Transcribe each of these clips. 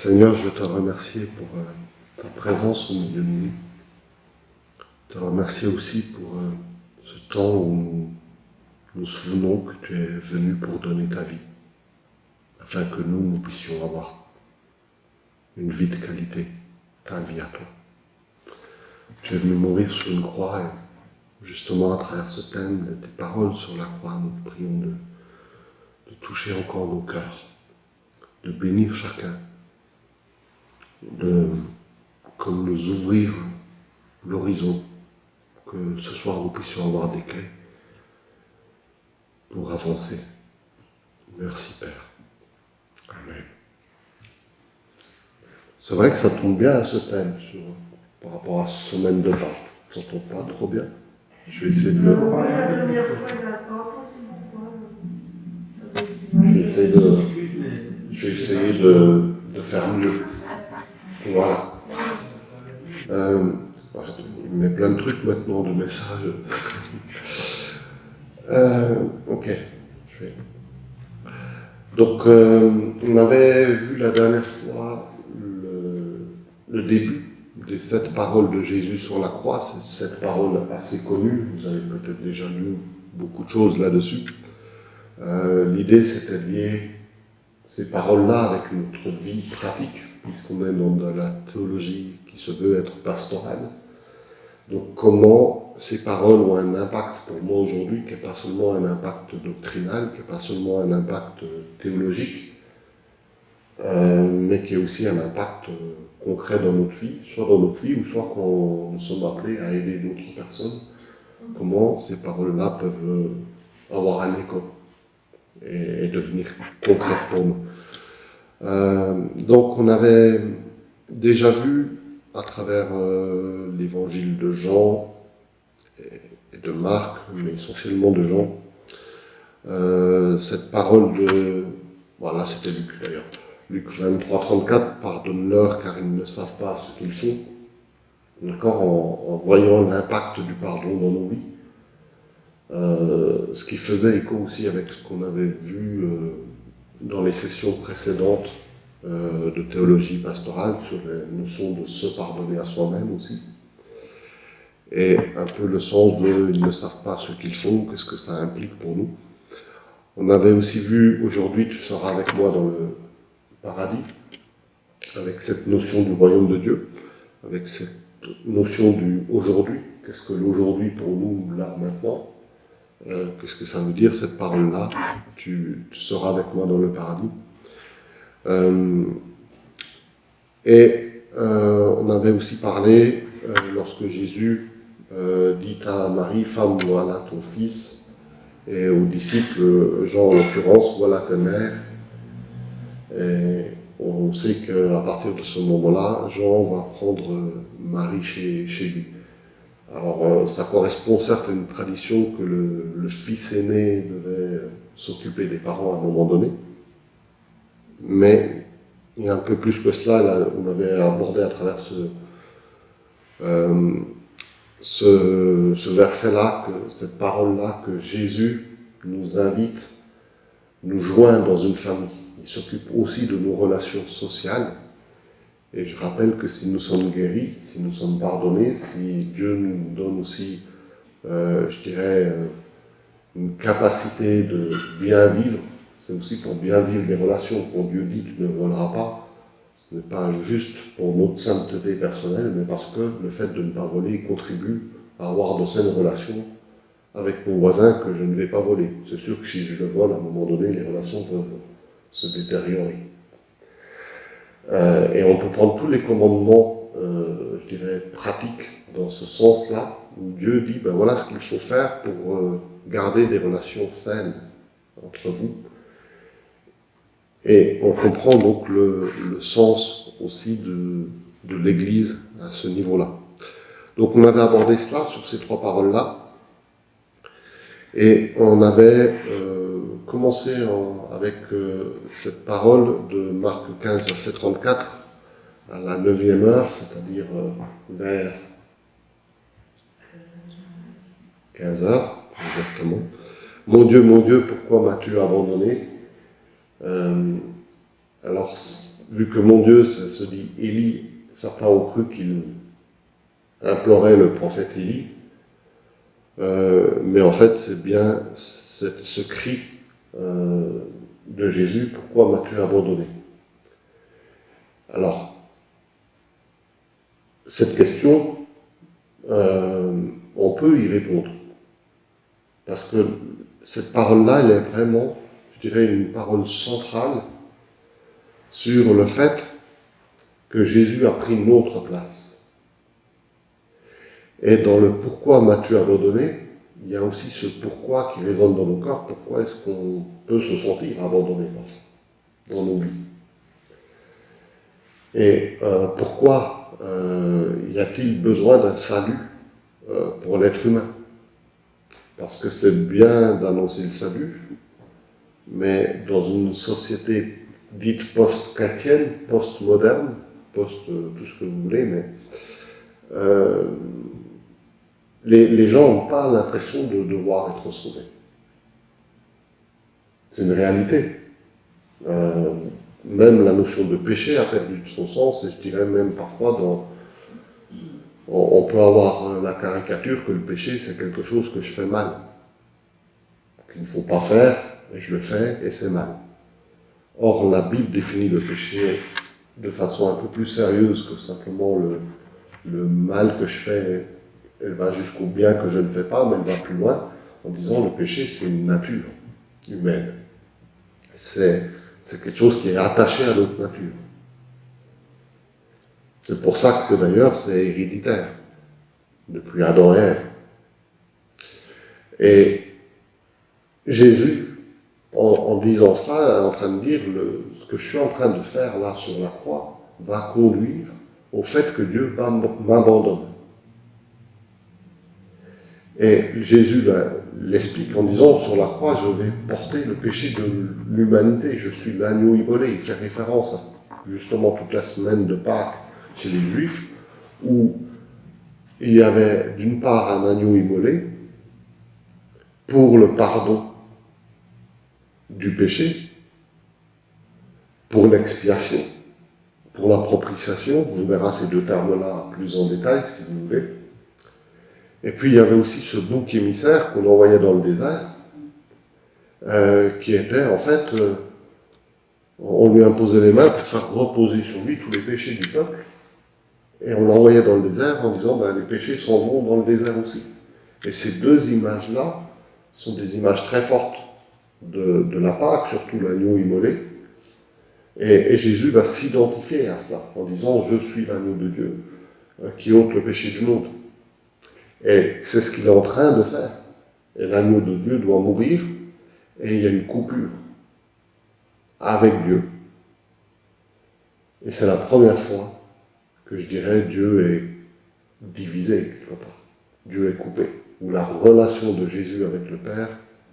Seigneur, je veux te remercier pour ta présence au milieu de nous. Te remercier aussi pour ce temps où nous nous souvenons que tu es venu pour donner ta vie, afin que nous puissions avoir une vie de qualité, ta vie à toi. Tu es venu mourir sur une croix et justement à travers ce thème de tes paroles sur la croix, nous te prions de toucher encore nos cœurs, de bénir chacun, de comme nous ouvrir l'horizon, que ce soir nous puissions avoir des clés pour avancer. Merci Père. Amen. C'est vrai que ça tombe bien à ce thème par rapport à cette semaine de Pâques. Ça tombe pas trop bien. Je vais essayer de le... Je vais essayer de faire mieux. Voilà. Il met plein de trucs maintenant, de messages. Ok. Donc, on avait vu la dernière fois le début des 7 paroles de Jésus sur la croix. C'est 7 paroles assez connues. Vous avez peut-être déjà lu beaucoup de choses là-dessus. L'idée, c'était de lier ces paroles-là avec notre vie pratique, puisqu'on est dans de la théologie qui se veut être pastorale. Donc comment ces paroles ont un impact pour moi aujourd'hui, qui n'est pas seulement un impact doctrinal, qui n'est pas seulement un impact théologique, mais qui est aussi un impact concret dans notre vie, soit dans notre vie, ou soit quand nous sommes appelés à aider d'autres personnes. Comment ces paroles-là peuvent avoir un écho et devenir concrètes pour nous. Donc on avait déjà vu à travers l'évangile de Jean et de Marc, mais essentiellement de Jean, cette parole de... Voilà, c'était Luc d'ailleurs. Luc 23, 34, « Pardonne-leur car ils ne savent pas ce qu'ils font ». D'accord, en voyant l'impact du pardon dans nos vies. Ce qui faisait écho aussi avec ce qu'on avait vu dans les sessions précédentes de théologie pastorale sur les notions de se pardonner à soi-même aussi. Et un peu le sens de « ils ne savent pas ce qu'ils font », qu'est-ce que ça implique pour nous. On avait aussi vu « aujourd'hui tu seras avec moi dans le paradis », avec cette notion du royaume de Dieu, avec cette notion du « aujourd'hui », qu'est-ce que l'aujourd'hui pour nous, là, maintenant, qu'est-ce que ça veut dire cette parole-là, tu seras avec moi dans le paradis. On avait aussi parlé, lorsque Jésus dit à Marie, « Femme, voilà ton fils », et aux disciples, Jean en l'occurrence, « Voilà ta mère ». Et on sait qu'à partir de ce moment-là, Jean va prendre Marie chez lui. Alors, ça correspond certes à une tradition que le fils aîné devait s'occuper des parents à un moment donné, mais il y a un peu plus que cela. Là, on avait abordé à travers ce verset-là, cette parole-là, que Jésus nous invite, nous joint dans une famille. Il s'occupe aussi de nos relations sociales. Et je rappelle que si nous sommes guéris, si nous sommes pardonnés, si Dieu nous donne aussi, je dirais, une capacité de bien vivre, c'est aussi pour bien vivre les relations. Quand Dieu dit « tu ne voleras pas », ce n'est pas juste pour notre sainteté personnelle, mais parce que le fait de ne pas voler contribue à avoir de saines relations avec mon voisin que je ne vais pas voler. C'est sûr que si je le vole, à un moment donné, les relations peuvent se détériorer. Et on peut prendre tous les commandements, je dirais, pratiques dans ce sens-là, où Dieu dit, ben voilà ce qu'il faut faire pour garder des relations saines entre vous. Et on comprend donc le sens aussi de l'Église à ce niveau-là. Donc on avait abordé cela sur ces 3 paroles-là, et on avait commencé avec cette parole de Marc 15, verset 34, à la 9e heure, c'est-à-dire vers 15 heures, exactement. « Mon Dieu, pourquoi m'as-tu abandonné ?» Alors, vu que mon Dieu se dit Élie, certains ont cru qu'il implorait le prophète Élie, mais en fait c'est bien ce cri de Jésus, pourquoi m'as-tu abandonné? Alors, cette question, on peut y répondre, parce que cette parole-là, elle est vraiment, je dirais, une parole centrale sur le fait que Jésus a pris notre place. Et dans le pourquoi m'as-tu abandonné, il y a aussi ce pourquoi qui résonne dans nos corps. Pourquoi est-ce qu'on peut se sentir abandonné dans nos vies? Et pourquoi y a-t-il besoin d'un salut pour l'être humain? Parce que c'est bien d'annoncer le salut, mais dans une société dite post-chrétienne, post-moderne, tout ce que vous voulez, mais les gens n'ont pas l'impression de devoir être sauvés. C'est une réalité. Même la notion de péché a perdu de son sens, et je dirais même parfois on peut avoir la caricature que le péché c'est quelque chose que je fais mal, qu'il ne faut pas faire, et je le fais, et c'est mal. Or, la Bible définit le péché de façon un peu plus sérieuse que simplement le mal que je fais. Elle va jusqu'au bien que je ne fais pas, mais elle va plus loin en disant le péché c'est une nature humaine. C'est quelque chose qui est attaché à notre nature. C'est pour ça que d'ailleurs c'est héréditaire, depuis Adam et Ève. Et Jésus, en disant ça, est en train de dire ce que je suis en train de faire là sur la croix va conduire au fait que Dieu m'abandonne. Et Jésus l'explique en disant, sur la croix, je vais porter le péché de l'humanité. Je suis l'agneau immolé. Il fait référence à justement toute la semaine de Pâques chez les Juifs, où il y avait d'une part un agneau immolé pour le pardon du péché, pour l'expiation, pour la propitiation. Vous verrez ces deux termes-là plus en détail si vous voulez. Et puis il y avait aussi ce bouc émissaire qu'on envoyait dans le désert, qui était en fait, on lui imposait les mains pour faire reposer sur lui tous les péchés du peuple, et on l'envoyait dans le désert en disant les péchés s'en vont dans le désert aussi. Et ces deux images-là sont des images très fortes de la Pâque, surtout l'agneau immolé, et Jésus va s'identifier à ça en disant je suis l'agneau de Dieu qui ôte le péché du monde. Et c'est ce qu'il est en train de faire. Et l'agneau de Dieu doit mourir, et il y a une coupure avec Dieu. Et c'est la première fois que je dirais Dieu est divisé quelque part. Dieu est coupé. Où la relation de Jésus avec le Père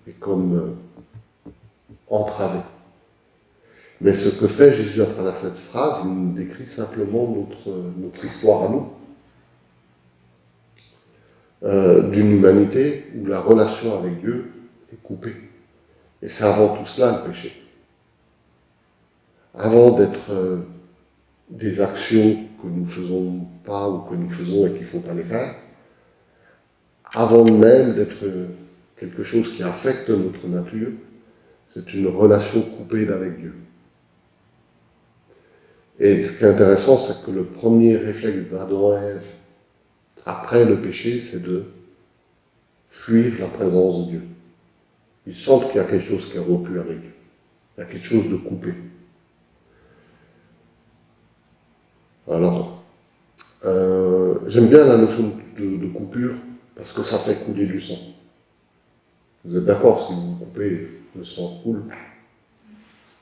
est comme entravée. Mais ce que fait Jésus à travers cette phrase, il nous décrit simplement notre histoire à nous. D'une humanité où la relation avec Dieu est coupée. Et c'est avant tout cela le péché. Avant d'être des actions que nous ne faisons pas ou que nous faisons et qu'il ne faut pas les faire, avant même d'être quelque chose qui affecte notre nature, c'est une relation coupée d'avec Dieu. Et ce qui est intéressant, c'est que le premier réflexe d'Adam et Ève après le péché, c'est de fuir la présence de Dieu. Ils sentent qu'il y a quelque chose qui est rompu avec Dieu. Il y a quelque chose de coupé. Alors, j'aime bien la notion de coupure parce que ça fait couler du sang. Vous êtes d'accord, si vous coupez, le sang coule.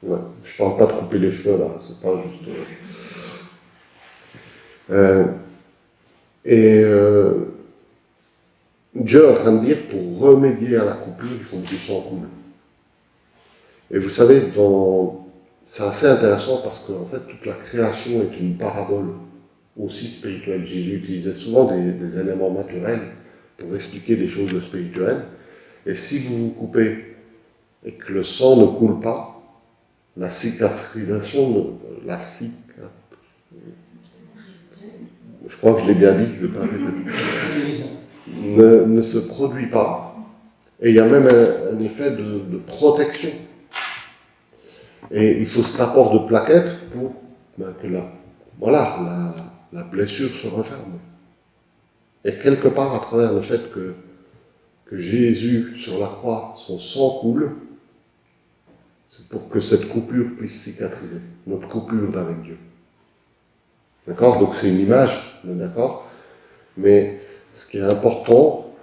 Ouais. Je ne parle pas de couper les cheveux là, c'est pas juste. Dieu est en train de dire, pour remédier à la coupure, il faut que du sang coule. Et vous savez, c'est assez intéressant parce qu'en fait, toute la création est une parabole aussi spirituelle. Jésus utilisait souvent des éléments naturels pour expliquer des choses spirituelles. Et si vous vous coupez et que le sang ne coule pas, la cicatrisation, je crois que je l'ai bien dit, je vais pas répéter, ne se produit pas. Et il y a même un effet de protection. Et il faut cet apport de plaquettes pour que la blessure se referme. Et quelque part, à travers le fait que Jésus, sur la croix, son sang coule, c'est pour que cette coupure puisse cicatriser, notre coupure avec Dieu. D'accord? Donc c'est une image, on est d'accord? Mais ce qui est important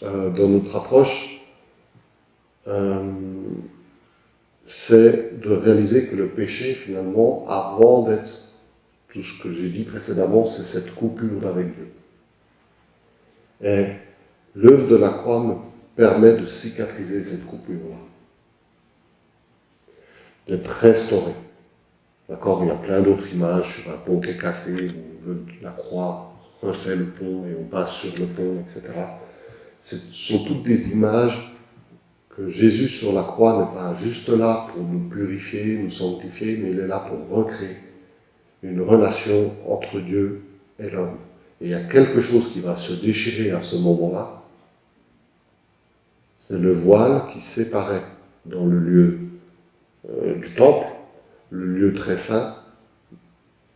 dans notre approche, c'est de réaliser que le péché, finalement, avant d'être tout ce que j'ai dit précédemment, c'est cette coupure avec Dieu. Et l'œuvre de la croix me permet de cicatriser cette coupure-là, d'être restauré. D'accord? Il y a plein d'autres images sur un pont qui est cassé, où la croix refait le pont et on passe sur le pont, etc. Ce sont toutes des images que Jésus sur la croix n'est pas juste là pour nous purifier, nous sanctifier, mais il est là pour recréer une relation entre Dieu et l'homme. Et il y a quelque chose qui va se déchirer à ce moment-là, c'est le voile qui séparait dans le lieu du temple, le lieu très saint,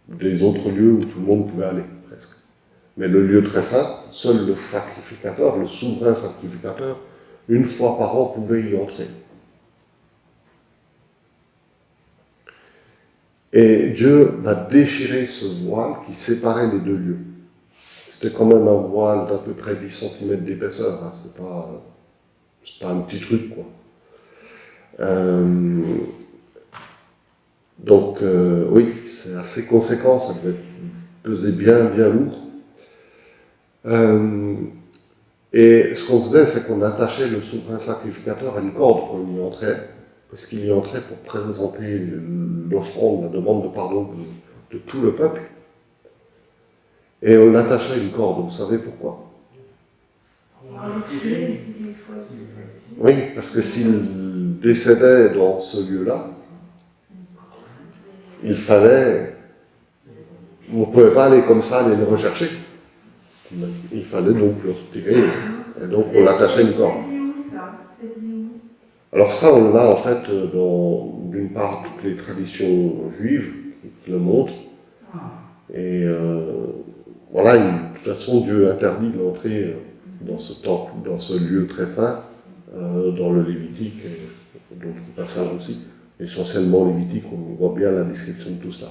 des autres lieux où tout le monde pouvait aller, presque. Mais le lieu très saint, seul le sacrificateur, le souverain sacrificateur, une fois par an, pouvait y entrer. Et Dieu va déchirer ce voile qui séparait les deux lieux. C'était quand même un voile d'à peu près 10 cm d'épaisseur, hein. C'est pas un petit truc, quoi. Donc, oui, c'est assez conséquent, ça devait peser bien lourd. Et ce qu'on faisait, c'est qu'on attachait le souverain sacrificateur à une corde quand il y entrait, parce qu'il y entrait pour présenter l'offrande, la demande de pardon de tout le peuple. Et on l'attachait à une corde, vous savez pourquoi? Oui, parce que s'il décédait dans ce lieu-là, il fallait... On ne pouvait pas aller comme ça, aller le rechercher. Il fallait donc le retirer, et donc on l'attachait à une corde. Alors ça, on l'a en fait d'une part, toutes les traditions juives qui le montrent. Et voilà, de toute façon, Dieu interdit l'entrée dans ce temple, dans ce lieu très saint, dans le Lévitique et d'autres passages aussi. Essentiellement Lévitique, on voit bien la description de tout ça.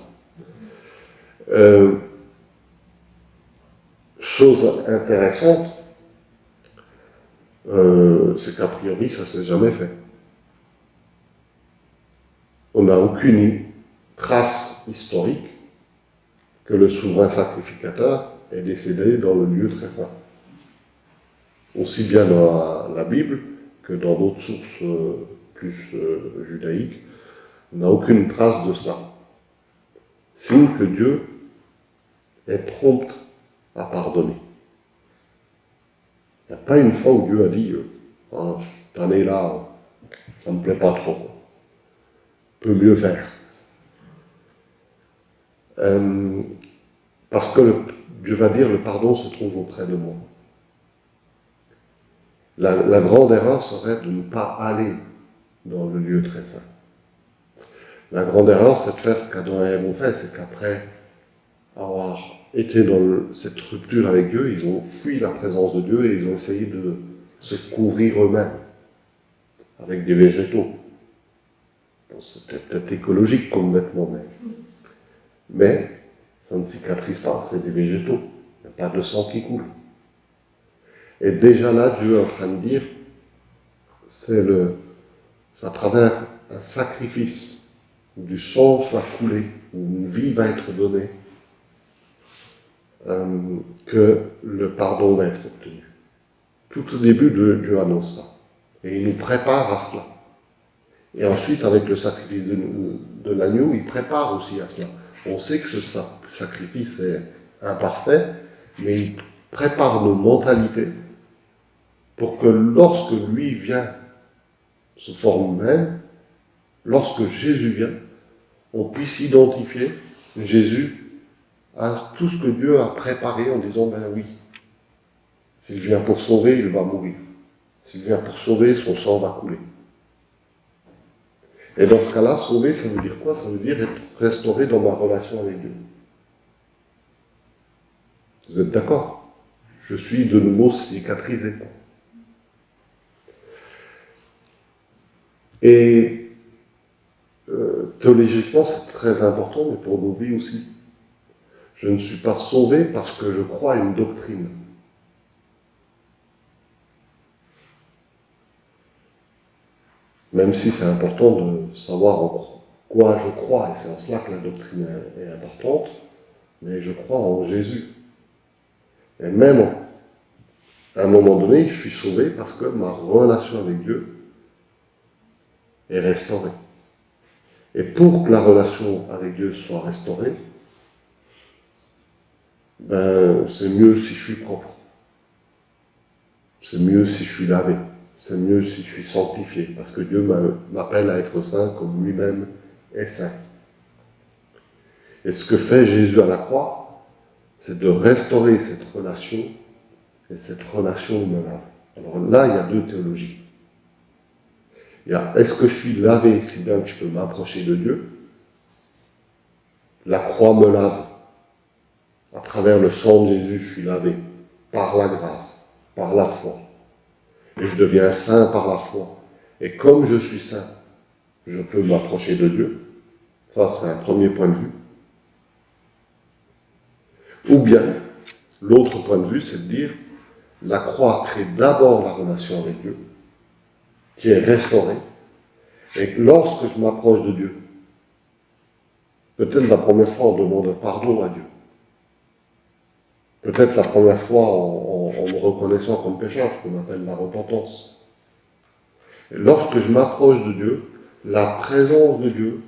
Chose intéressante, c'est qu'a priori, ça ne s'est jamais fait. On n'a aucune trace historique que le souverain sacrificateur est décédé dans le lieu très saint. Aussi bien dans la Bible que dans d'autres sources plus judaïques, on n'a aucune trace de cela. Signe que Dieu est prompt à pardonner. Il n'y a pas une fois où Dieu a dit cette année-là, ça ne me plaît pas trop. Peut mieux faire. Parce que Dieu va dire le pardon se trouve auprès de moi. La grande erreur serait de ne pas aller dans le lieu très saint. La grande erreur, c'est de faire ce qu'Adam et Ève ont fait, c'est qu'après avoir été dans cette rupture avec Dieu, ils ont fui la présence de Dieu et ils ont essayé de se couvrir eux-mêmes avec des végétaux. Bon, c'était peut-être écologique comme vêtement, mais ça ne cicatrise pas, c'est des végétaux. Il n'y a pas de sang qui coule. Et déjà là, Dieu est en train de dire, c'est à travers un sacrifice où du sang va couler, où une vie va être donnée, que le pardon va être obtenu. Tout au début, Dieu annonce ça. Et il nous prépare à cela. Et ensuite, avec le sacrifice de l'agneau, il prépare aussi à cela. On sait que ce sacrifice est imparfait, mais il prépare nos mentalités pour que lorsque lui vient sous forme humaine, lorsque Jésus vient, on puisse identifier Jésus à tout ce que Dieu a préparé en disant, ben oui, s'il vient pour sauver, il va mourir. S'il vient pour sauver, son sang va couler. Et dans ce cas-là, sauver, ça veut dire quoi? Ça veut dire être restauré dans ma relation avec Dieu. Vous êtes d'accord? Je suis de nouveau cicatrisé. Et théologiquement, c'est très important, mais pour nos vies aussi. Je ne suis pas sauvé parce que je crois à une doctrine. Même si c'est important de savoir en quoi je crois, et c'est en cela que la doctrine est importante, mais je crois en Jésus. Et même à un moment donné, je suis sauvé parce que ma relation avec Dieu est restaurée. Et pour que la relation avec Dieu soit restaurée, ben, c'est mieux si je suis propre. C'est mieux si je suis lavé. C'est mieux si je suis sanctifié, parce que Dieu m'appelle à être saint comme lui-même est saint. Et ce que fait Jésus à la croix, c'est de restaurer cette relation, et cette relation me lave. Alors là, il y a deux théologies. Il y a, est-ce que je suis lavé si bien que je peux m'approcher de Dieu? La croix me lave. À travers le sang de Jésus, je suis lavé par la grâce, par la foi. Et je deviens saint par la foi. Et comme je suis saint, je peux m'approcher de Dieu. Ça, c'est un premier point de vue. Ou bien, l'autre point de vue, c'est de dire, la croix crée d'abord la relation avec Dieu, qui est restaurée. Et lorsque je m'approche de Dieu, peut-être la première fois, on demande pardon à Dieu. Peut-être la première fois en me reconnaissant comme pécheur, ce qu'on appelle la repentance. Et lorsque je m'approche de Dieu, la présence de Dieu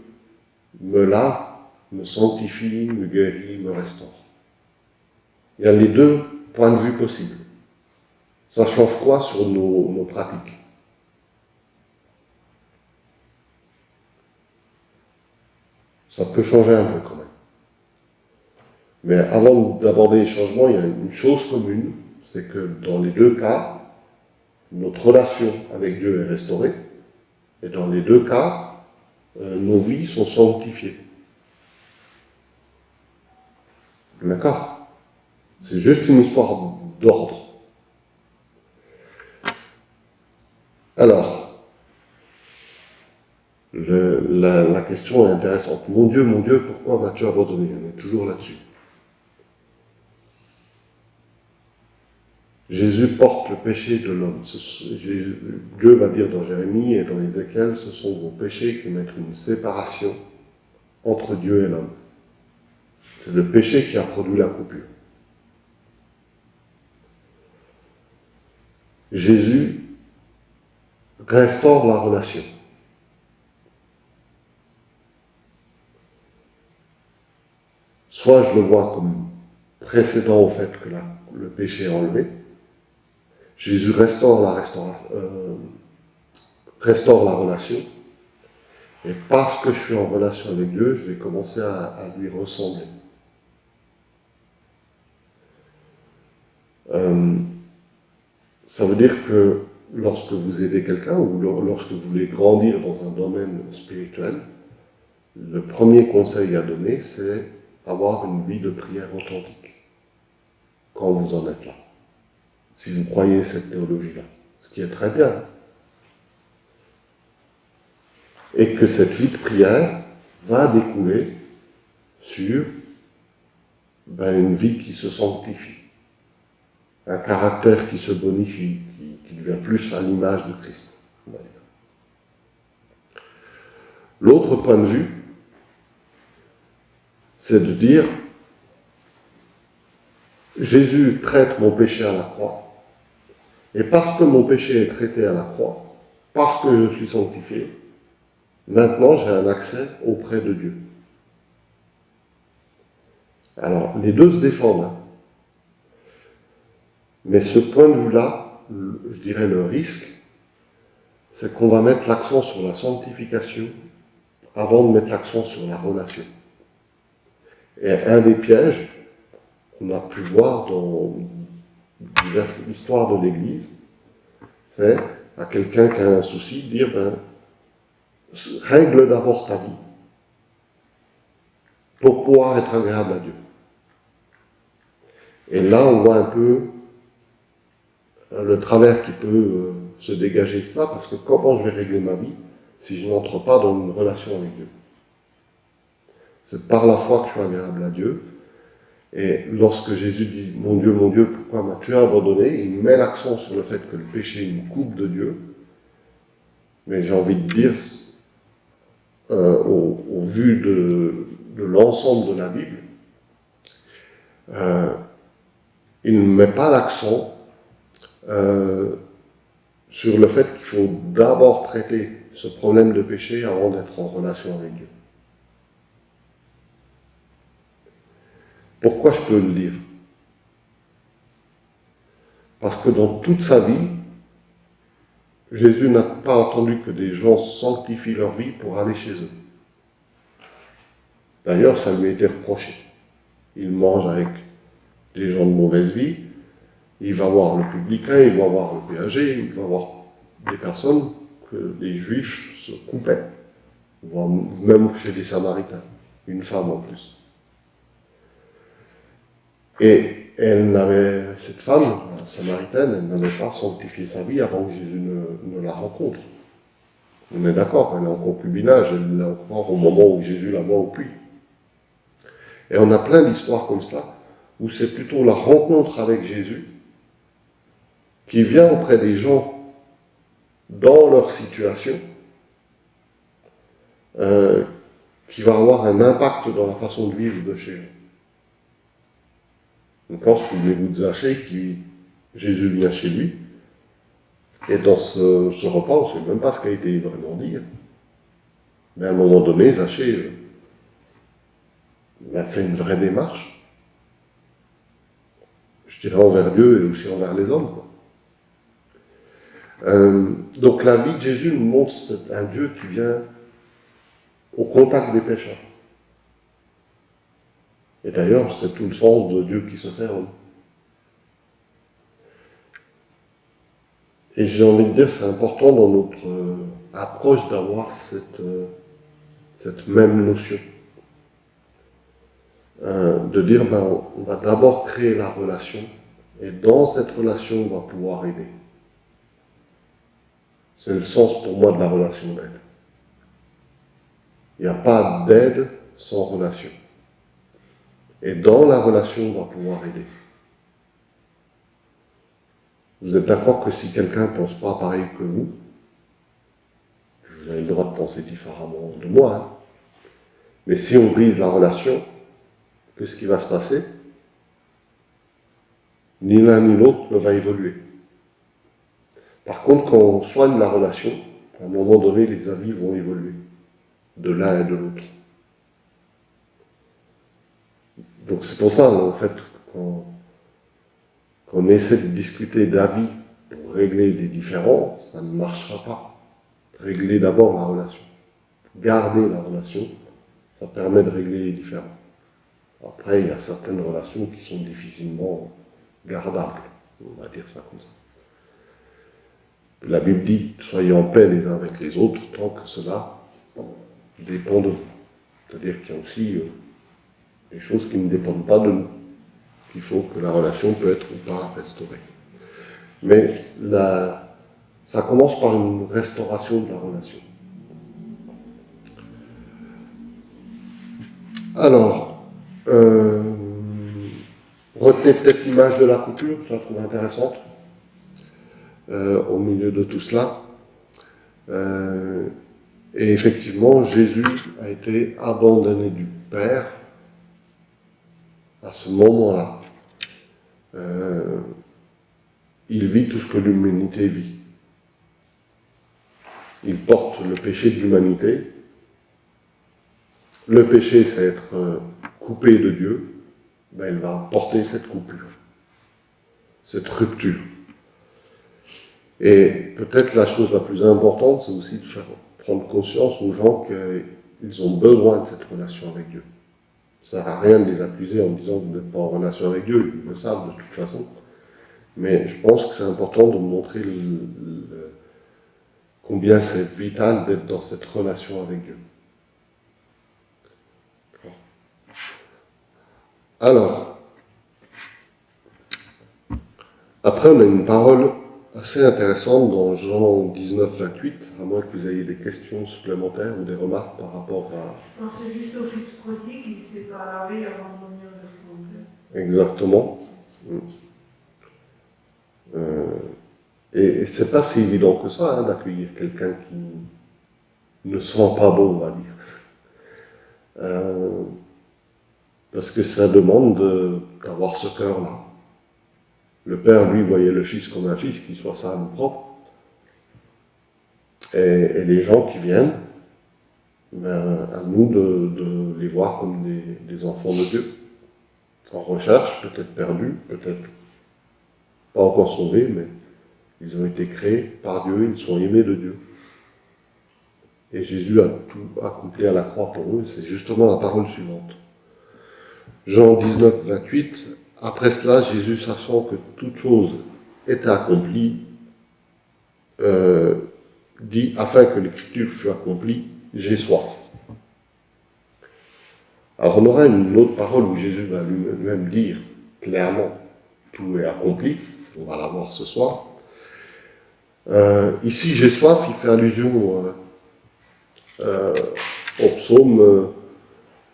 me lave, me sanctifie, me guérit, me restaure. Il y a les deux points de vue possibles. Ça change quoi sur nos pratiques? Ça peut changer un peu quand même. Mais avant d'aborder les changements, il y a une chose commune, c'est que dans les deux cas, notre relation avec Dieu est restaurée, et dans les deux cas, nos vies sont sanctifiées. D'accord? C'est juste une histoire d'ordre. Alors, la question est intéressante. Mon Dieu, pourquoi m'as-tu abandonné? On est toujours là-dessus. Jésus porte le péché de l'homme. Dieu va dire dans Jérémie et dans Ézéchiel, ce sont vos péchés qui mettent une séparation entre Dieu et l'homme. C'est le péché qui a produit la coupure. Jésus restaure la relation. Soit je le vois comme précédent au fait que le péché est enlevé. Jésus restaure la relation. Et parce que je suis en relation avec Dieu, je vais commencer à lui ressembler. Ça veut dire que lorsque vous aidez quelqu'un ou lorsque vous voulez grandir dans un domaine spirituel, le premier conseil à donner, c'est avoir une vie de prière authentique quand vous en êtes là. Si vous croyez cette théologie-là, ce qui est très bien. Et que cette vie de prière va découler sur une vie qui se sanctifie, un caractère qui se bonifie, qui devient plus à l'image de Christ. L'autre point de vue, c'est de dire Jésus traite mon péché à la croix, et parce que mon péché est traité à la croix, parce que je suis sanctifié, maintenant j'ai un accès auprès de Dieu. Alors, les deux se défendent. Hein. Mais ce point de vue-là, je dirais le risque, c'est qu'on va mettre l'accent sur la sanctification avant de mettre l'accent sur la relation. Et un des pièges qu'on a pu voir dans diverses histoires de l'Église, c'est à quelqu'un qui a un souci de dire, règle d'abord ta vie pour pouvoir être agréable à Dieu. Et là, on voit un peu le travers qui peut se dégager de ça, parce que comment je vais régler ma vie si je n'entre pas dans une relation avec Dieu? C'est par la foi que je suis agréable à Dieu. Et lorsque Jésus dit « Mon Dieu, pourquoi m'as-tu abandonné ?» il met l'accent sur le fait que le péché nous coupe de Dieu. Mais j'ai envie de dire, au vu de l'ensemble de la Bible, il ne met pas l'accent sur le fait qu'il faut d'abord traiter ce problème de péché avant d'être en relation avec Dieu. Pourquoi je peux le dire? Parce que dans toute sa vie, Jésus n'a pas attendu que des gens sanctifient leur vie pour aller chez eux. D'ailleurs, ça lui a été reproché. Il mange avec des gens de mauvaise vie, il va voir le publicain, il va voir le péager, il va voir des personnes que les Juifs se coupaient, voire même chez les Samaritains, une femme en plus. Et cette femme, la Samaritaine, elle n'avait pas sanctifié sa vie avant que Jésus ne la rencontre. On est d'accord, elle est en concubinage, elle est encore au moment où Jésus la voit au puits. Et on a plein d'histoires comme ça, où c'est plutôt la rencontre avec Jésus qui vient auprès des gens dans leur situation, qui va avoir un impact dans la façon de vivre de chez eux. On pense, souvenez-vous de Zachée, Jésus vient chez lui, et dans ce repas, on ne sait même pas ce qui a été vraiment dit. Mais à un moment donné, Zachée a fait une vraie démarche, je dirais envers Dieu et aussi envers les hommes, quoi. Donc la vie de Jésus nous montre un Dieu qui vient au contact des pécheurs. Et d'ailleurs, c'est tout le sens de Dieu qui se fait homme. Et j'ai envie de dire, c'est important dans notre approche d'avoir cette même notion. De dire, on va d'abord créer la relation, et dans cette relation, on va pouvoir aider. C'est le sens pour moi de la relation d'aide. Il n'y a pas d'aide sans relation. Et dans la relation, on va pouvoir aider. Vous êtes d'accord que si quelqu'un ne pense pas pareil que vous avez le droit de penser différemment de moi, hein. Mais si on brise la relation, qu'est-ce qui va se passer? Ni l'un ni l'autre ne va évoluer. Par contre, quand on soigne la relation, à un moment donné, les avis vont évoluer, de l'un et de l'autre. Donc c'est pour ça, en fait, quand on essaie de discuter d'avis pour régler des différends, ça ne marchera pas. Régler d'abord la relation. Garder la relation, ça permet de régler les différends. Après, il y a certaines relations qui sont difficilement gardables, on va dire ça comme ça. La Bible dit « Soyez en paix les uns avec les autres, tant que cela dépend de vous ». C'est-à-dire qu'il y a aussi des choses qui ne dépendent pas de nous, qu'il faut que la relation peut être ou pas restaurée. Mais ça commence par une restauration de la relation. Alors, retenez peut-être l'image de la coupure, je la trouve intéressante, au milieu de tout cela. Et effectivement, Jésus a été abandonné du Père à ce moment-là. Il vit tout ce que l'humanité vit. Il porte le péché de l'humanité. Le péché, c'est être coupé de Dieu. Ben, il va porter cette coupure, cette rupture. Et peut-être la chose la plus importante, c'est aussi de faire prendre conscience aux gens ils ont besoin de cette relation avec Dieu. Ça ne sert à rien de les accuser en disant que vous n'êtes pas en relation avec Dieu, ils le savent de toute façon. Mais je pense que c'est important de montrer combien c'est vital d'être dans cette relation avec Dieu. Alors, après on a une parole assez intéressante dans Jean 19, 28, à moins que vous ayez des questions supplémentaires ou des remarques par rapport à... Je pensais juste au fils prodigue, il ne s'est pas lavé avant de venir vers son père. Exactement. Et c'est pas si évident que ça, d'accueillir quelqu'un qui ne sent pas bon, on va dire. Parce que ça demande d'avoir ce cœur-là. Le père, lui, voyait le fils comme un fils, qui soit sain et propre. Et les gens qui viennent, ben, à nous de les voir comme des enfants de Dieu, en recherche, peut-être perdus, peut-être pas encore sauvés, mais ils ont été créés par Dieu, ils sont aimés de Dieu. Et Jésus a tout accompli à la croix pour eux, c'est justement la parole suivante. Jean 19, 28, après cela, Jésus, sachant que toute chose était accomplie, dit, afin que l'écriture fût accomplie, j'ai soif. Alors on aura une autre parole où Jésus va lui-même dire clairement, tout est accompli, on va la voir ce soir. Ici, j'ai soif, il fait allusion au psaume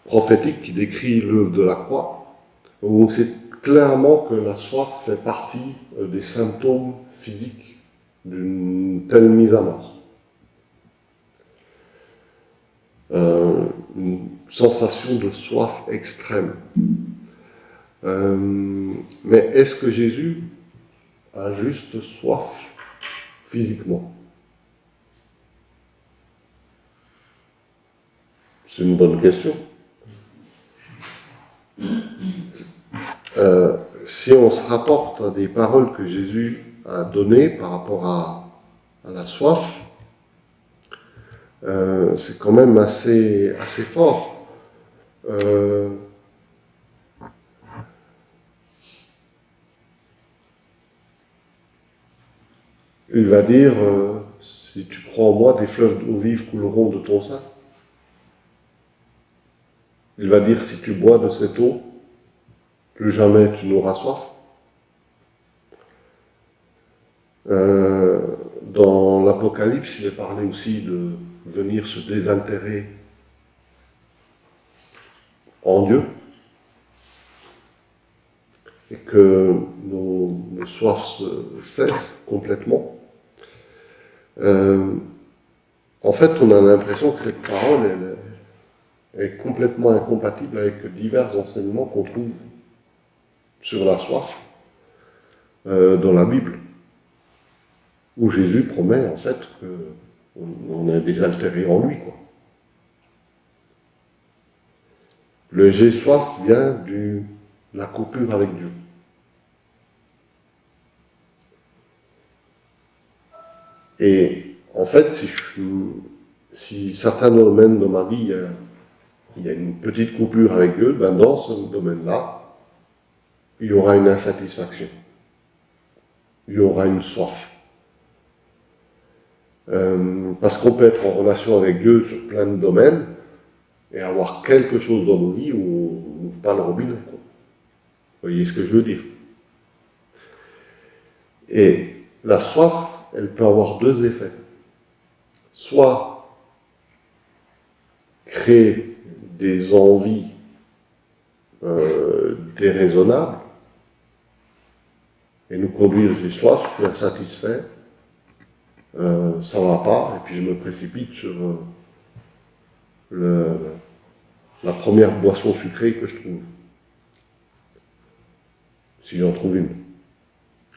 prophétique qui décrit l'œuvre de la croix. Donc c'est clairement que la soif fait partie des symptômes physiques d'une telle mise à mort. Une sensation de soif extrême. Mais est-ce que Jésus a juste soif physiquement? C'est une bonne question. Si on se rapporte à des paroles que Jésus a données par rapport à la soif, c'est quand même assez fort. Il va dire, si tu crois en moi, des fleuves d'eau vive couleront de ton sein. Il va dire, si tu bois de cette eau, plus jamais tu n'auras soif. Dans l'Apocalypse, il est parlé aussi de venir se désaltérer en Dieu et que nos soifs cessent complètement. En fait, on a l'impression que cette parole elle est complètement incompatible avec divers enseignements qu'on trouve sur la soif dans la Bible, où Jésus promet en fait qu'on est désaltéré en lui, quoi. Le j'ai soif vient de la coupure avec Dieu. Et en fait, si certains domaines de ma vie, il y a une petite coupure avec Dieu, ben dans ce domaine-là, il y aura une insatisfaction. Il y aura une soif. Parce qu'on peut être en relation avec Dieu sur plein de domaines et avoir quelque chose dans nos vies où on n'ouvre pas le robinet, quoi. Vous voyez ce que je veux dire? Et la soif, elle peut avoir deux effets. Soit créer des envies déraisonnables et nous conduire, j'ai soif, je suis insatisfait, ça va pas, et puis je me précipite sur la première boisson sucrée que je trouve, si j'en trouve une.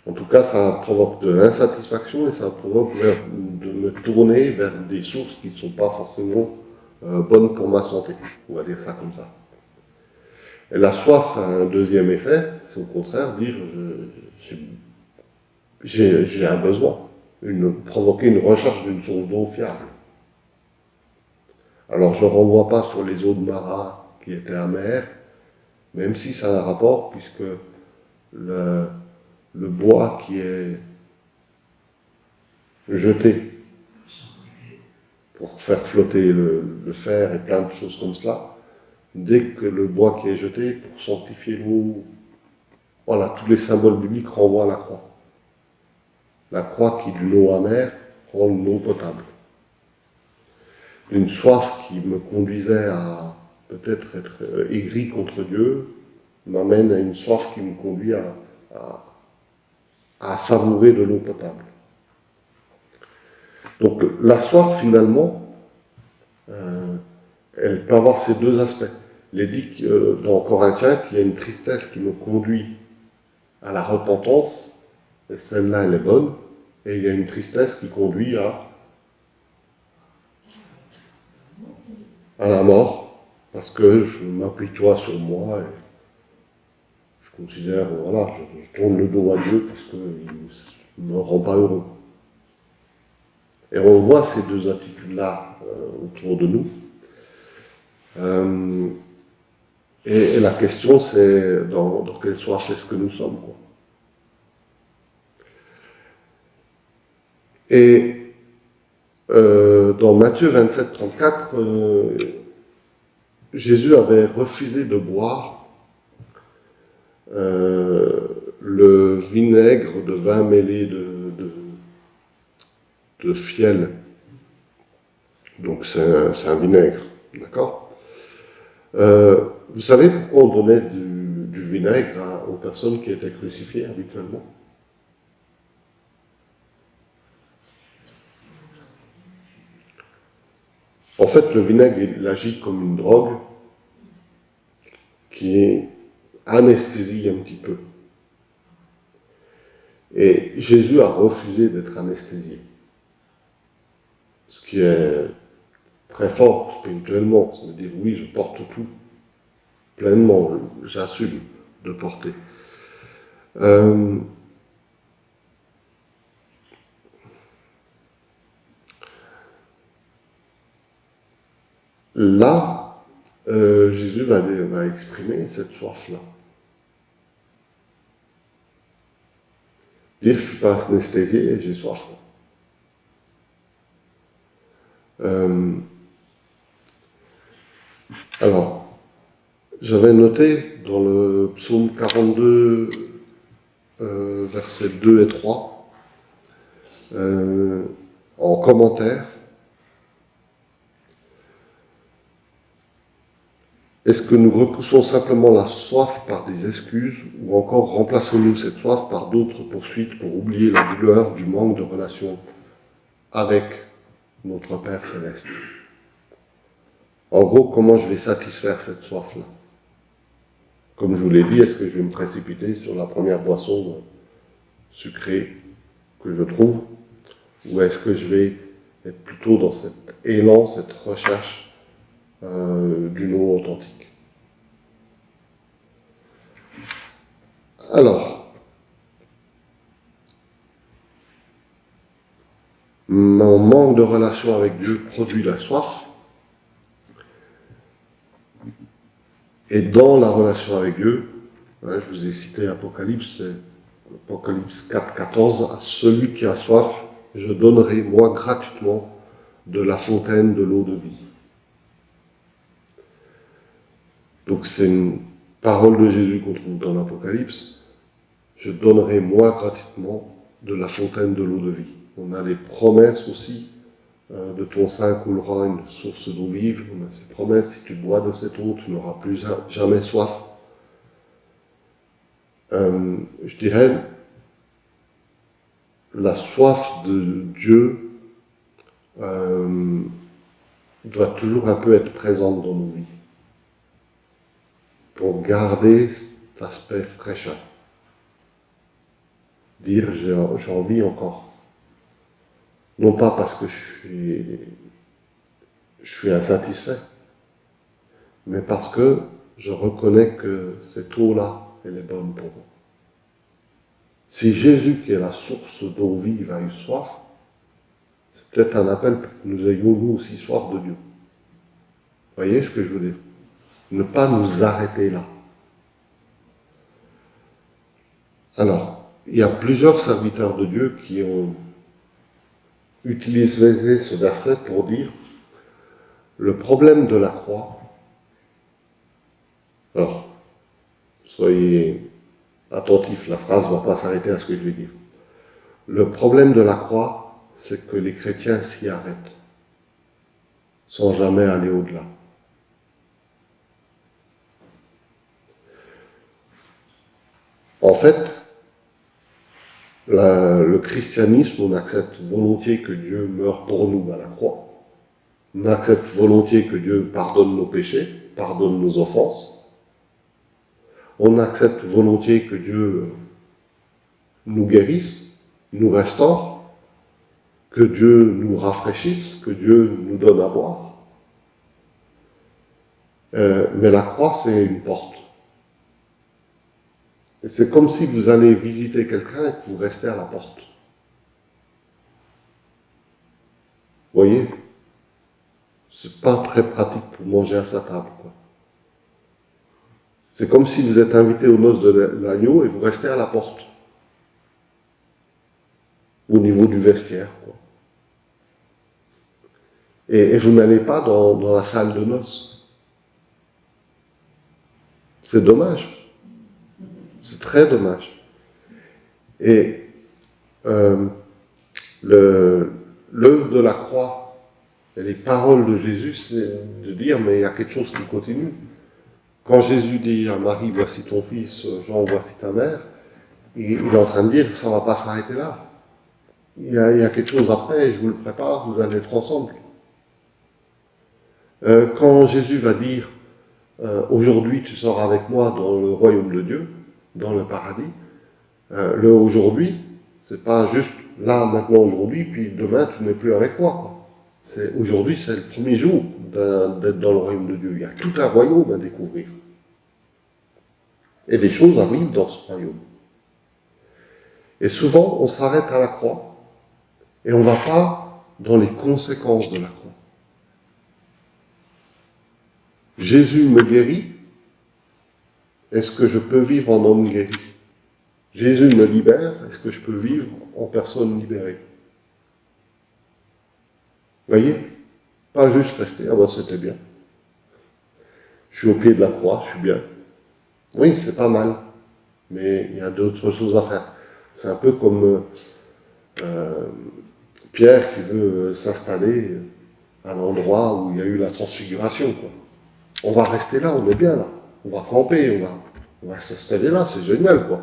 En tout cas, ça provoque de l'insatisfaction et ça provoque de me tourner vers des sources qui ne sont pas forcément bonnes pour ma santé. On va dire ça comme ça. Et la soif a un deuxième effet, c'est au contraire dire j'ai un besoin, provoquer une recherche d'une source d'eau fiable. Alors je ne renvoie pas sur les eaux de Mara qui étaient amères, même si ça a un rapport, puisque le bois qui est jeté pour faire flotter le fer et plein de choses comme cela, dès que le bois qui est jeté, pour sanctifier l'eau, voilà, tous les symboles bibliques renvoient à la croix. La croix qui, d'une eau amère, rend l'eau potable. Une soif qui me conduisait à peut-être être aigri contre Dieu, m'amène à une soif qui me conduit à savourer de l'eau potable. Donc la soif, finalement, elle peut avoir ces deux aspects. Il est dit dans Corinthiens qu'il y a une tristesse qui me conduit à la repentance, et celle-là, elle est bonne, et il y a une tristesse qui conduit à la mort, parce que je m'apitoie sur moi, et je considère, voilà, je tourne le dos à Dieu parce qu'il ne me rend pas heureux. Et on voit ces deux attitudes-là autour de nous. Et la question, c'est dans quelle soif est-ce que nous sommes, quoi. Et dans Matthieu 27, 34, Jésus avait refusé de boire le vinaigre de vin mêlé de fiel. Donc c'est un vinaigre, d'accord ? Vous savez pourquoi on donnait du vinaigre aux personnes qui étaient crucifiées habituellement ? En fait, le vinaigre, il agit comme une drogue qui anesthésie un petit peu. Et Jésus a refusé d'être anesthésié. Ce qui est très fort spirituellement. Ça veut dire, oui, je porte tout pleinement, j'assume de porter. Là, Jésus va exprimer cette soif-là. Dire, je ne suis pas anesthésié et j'ai soif. Alors, j'avais noté dans le psaume 42, versets 2 et 3, en commentaire, est-ce que nous repoussons simplement la soif par des excuses ou encore remplaçons-nous cette soif par d'autres poursuites pour oublier la douleur du manque de relation avec notre Père Céleste? En gros, comment je vais satisfaire cette soif-là? Comme je vous l'ai dit, est-ce que je vais me précipiter sur la première boisson sucrée que je trouve, ou est-ce que je vais être plutôt dans cet élan, cette recherche d'une eau authentique? Alors, mon manque de relation avec Dieu produit la soif, et dans la relation avec Dieu, je vous ai cité Apocalypse 4, 14, à celui qui a soif, je donnerai moi gratuitement de la fontaine de l'eau de vie. Donc c'est une parole de Jésus qu'on trouve dans l'Apocalypse. Je donnerai moi gratuitement de la fontaine de l'eau de vie. On a les promesses aussi, de ton sein coulera une source d'eau vive. On a ces promesses, si tu bois de cette eau, tu n'auras plus jamais soif. Je dirais, la soif de Dieu doit toujours un peu être présente dans nos vies pour garder cet aspect fraîcheur. Dire j'ai envie encore. Non pas parce que je suis insatisfait, mais parce que je reconnais que cette eau-là, elle est bonne pour moi. Si Jésus, qui est la source d'eau vive, a eu soif, c'est peut-être un appel pour que nous ayons nous aussi soif de Dieu. Voyez ce que je veux dire? Ne pas nous arrêter là. Alors, il y a plusieurs serviteurs de Dieu qui ont utilisé ce verset pour dire le problème de la croix. Alors, soyez attentifs, la phrase ne va pas s'arrêter à ce que je vais dire. Le problème de la croix, c'est que les chrétiens s'y arrêtent, sans jamais aller au-delà. En fait, le christianisme, on accepte volontiers que Dieu meure pour nous à la croix. On accepte volontiers que Dieu pardonne nos péchés, pardonne nos offenses. On accepte volontiers que Dieu nous guérisse, nous restaure, que Dieu nous rafraîchisse, que Dieu nous donne à boire. Mais la croix, c'est une porte. Et c'est comme si vous allez visiter quelqu'un et que vous restez à la porte. Vous voyez? C'est pas très pratique pour manger à sa table, quoi. C'est comme si vous êtes invité aux noces de l'agneau et vous restez à la porte. Au niveau du vestiaire, quoi. Et vous n'allez pas dans la salle de noces. C'est dommage. C'est très dommage. Et l'œuvre de la croix et les paroles de Jésus, c'est de dire, mais il y a quelque chose qui continue. Quand Jésus dit à Marie, voici ton fils, Jean, voici ta mère, il est en train de dire, ça ne va pas s'arrêter là. Il y a quelque chose après, je vous le prépare, vous allez être ensemble. Quand Jésus va dire, aujourd'hui tu seras avec moi dans le royaume de Dieu, dans le paradis, le aujourd'hui, c'est pas juste là, maintenant, aujourd'hui, puis demain tu n'es plus avec moi, quoi. Aujourd'hui, c'est le premier jour d'être dans le royaume de Dieu. Il y a tout un royaume à découvrir. Et des choses arrivent dans ce royaume. Et souvent, on s'arrête à la croix et on ne va pas dans les conséquences de la croix. Jésus me guérit. Est-ce que je peux vivre en homme guéri? Jésus me libère. Est-ce que je peux vivre en personne libérée? Vous voyez? Pas juste rester, ah ben c'était bien. Je suis au pied de la croix, je suis bien. Oui, c'est pas mal. Mais il y a d'autres choses à faire. C'est un peu comme Pierre qui veut s'installer à l'endroit où il y a eu la transfiguration, quoi. On va rester là, on est bien là. On va camper, on va s'installer là, c'est génial, quoi.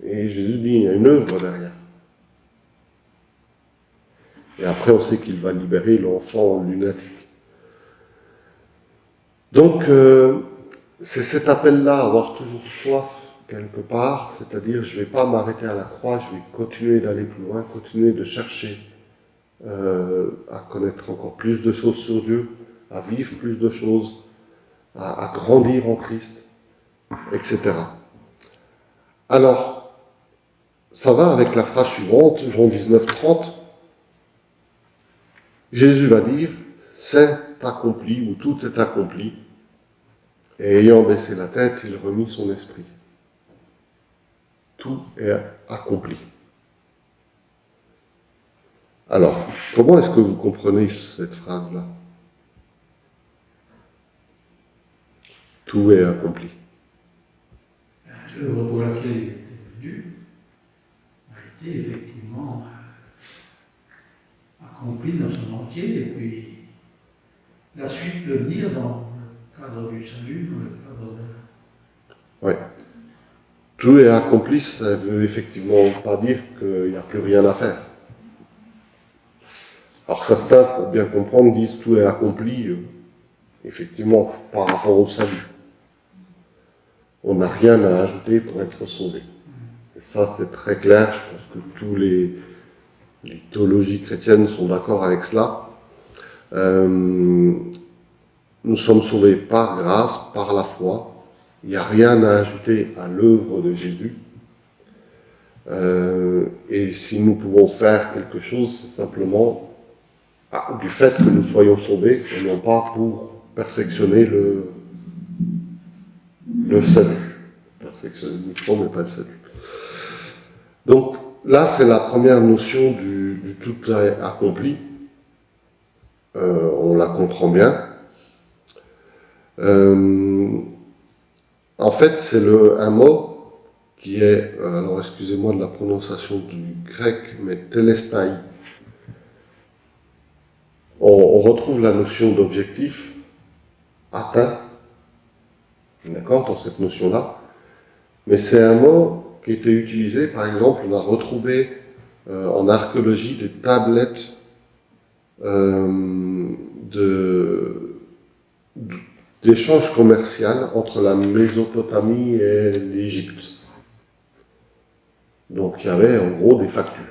Et Jésus dit, il y a une œuvre derrière. Et après, on sait qu'il va libérer l'enfant lunatique. Donc, c'est cet appel-là, avoir toujours soif quelque part, c'est-à-dire, je ne vais pas m'arrêter à la croix, je vais continuer d'aller plus loin, continuer de chercher à connaître encore plus de choses sur Dieu, à vivre plus de choses, à grandir en Christ, etc. Alors, ça va avec la phrase suivante, Jean 19, 30. Jésus va dire, c'est accompli, ou tout est accompli. Et ayant baissé la tête, il remit son esprit. Tout est accompli. Alors, comment est-ce que vous comprenez cette phrase-là? Tout est accompli. L'œuvre pour laquelle il était venu a été effectivement accomplie dans son entier, et puis la suite peut venir dans le cadre du salut, dans le cadre de... Oui. Tout est accompli, ça ne veut effectivement pas dire qu'il n'y a plus rien à faire. Alors certains, pour bien comprendre, disent tout est accompli, effectivement, par rapport au salut. On n'a rien à ajouter pour être sauvé. Et ça, c'est très clair, je pense que tous les théologies chrétiennes sont d'accord avec cela. Nous sommes sauvés par grâce, par la foi. Il n'y a rien à ajouter à l'œuvre de Jésus. Et si nous pouvons faire quelque chose, c'est simplement du fait que nous soyons sauvés, et non pas pour perfectionner le salut. Perfectionner le mission, mais pas le salut. Donc là, c'est la première notion du tout accompli. On la comprend bien. En fait, c'est un mot qui est, alors excusez-moi de la prononciation du grec, mais telestai. On retrouve la notion d'objectif atteint, d'accord, dans cette notion-là, mais c'est un mot qui a été utilisé, par exemple, on a retrouvé en archéologie des tablettes d'échange commercial entre la Mésopotamie et l'Égypte. Donc il y avait en gros des factures.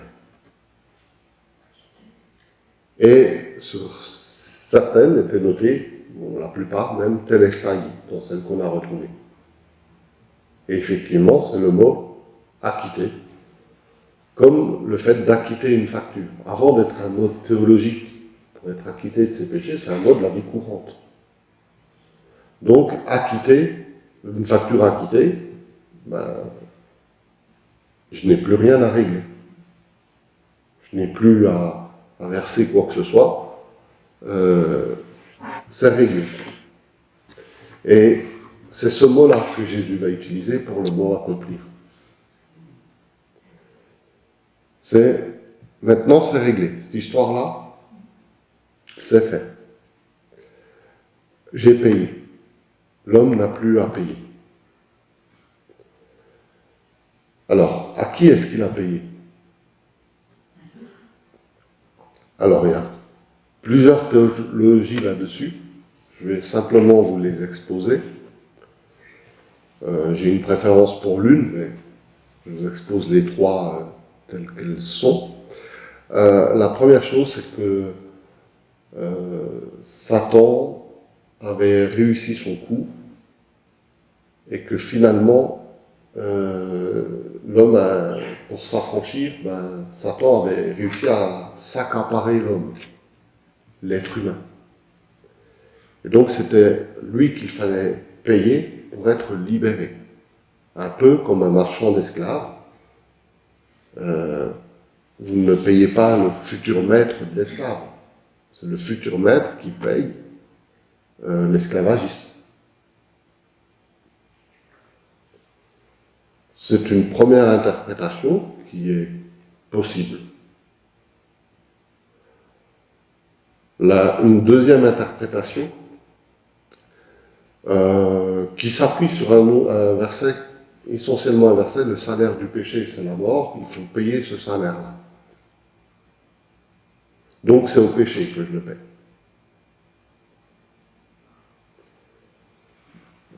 Et sur certaines étaient notées, bon, la plupart même, telestai, dans celles qu'on a retrouvées. Et effectivement, c'est le mot acquitter, comme le fait d'acquitter une facture. Avant d'être un mot théologique, pour être acquitté de ses péchés, c'est un mot de la vie courante. Donc, acquitter, une facture acquittée, je n'ai plus rien à régler. Je n'ai plus à verser quoi que ce soit. C'est réglé. Et c'est ce mot-là que Jésus va utiliser pour le mot accomplir. Maintenant c'est réglé. Cette histoire-là, c'est fait. J'ai payé. L'homme n'a plus à payer. Alors, à qui est-ce qu'il a payé? Alors, il y a plusieurs théologies là-dessus. Je vais simplement vous les exposer. J'ai une préférence pour l'une, mais je vous expose les trois telles qu'elles sont. La première chose, c'est que Satan avait réussi son coup et que finalement, l'homme, pour s'affranchir, Satan avait réussi à s'accaparer l'homme, l'être humain. Et donc c'était lui qu'il fallait payer pour être libéré. Un peu comme un marchand d'esclaves. Vous ne payez pas le futur maître de l'esclave. C'est le futur maître qui paye l'esclavagiste. C'est une première interprétation qui est possible. Une deuxième interprétation qui s'appuie sur un verset, essentiellement un verset, le salaire du péché c'est la mort, il faut payer ce salaire-là. Donc c'est au péché que je le paie.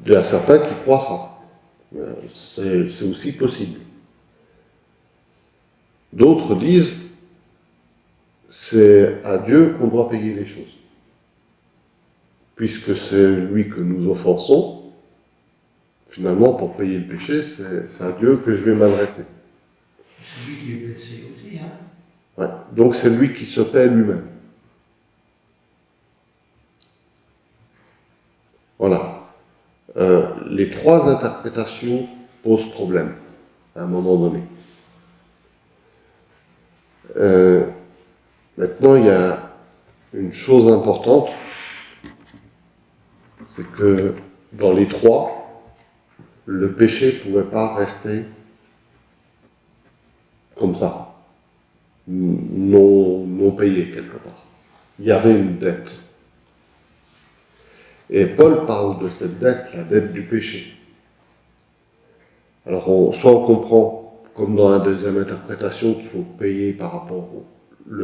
Il y a certains qui croient ça. C'est aussi possible. D'autres disent c'est à Dieu qu'on doit payer les choses. Puisque c'est lui que nous offensons, finalement, pour payer le péché, c'est à Dieu que je vais m'adresser. C'est lui qui est blessé aussi, hein? Ouais. Donc c'est lui qui se paie lui-même. Voilà. Les trois interprétations posent problème à un moment donné. Maintenant, il y a une chose importante, c'est que dans les trois, le péché ne pouvait pas rester comme ça, non payé quelque part. Il y avait une dette. Et Paul parle de cette dette, la dette du péché. Alors, soit on comprend, comme dans la deuxième interprétation, qu'il faut payer par rapport au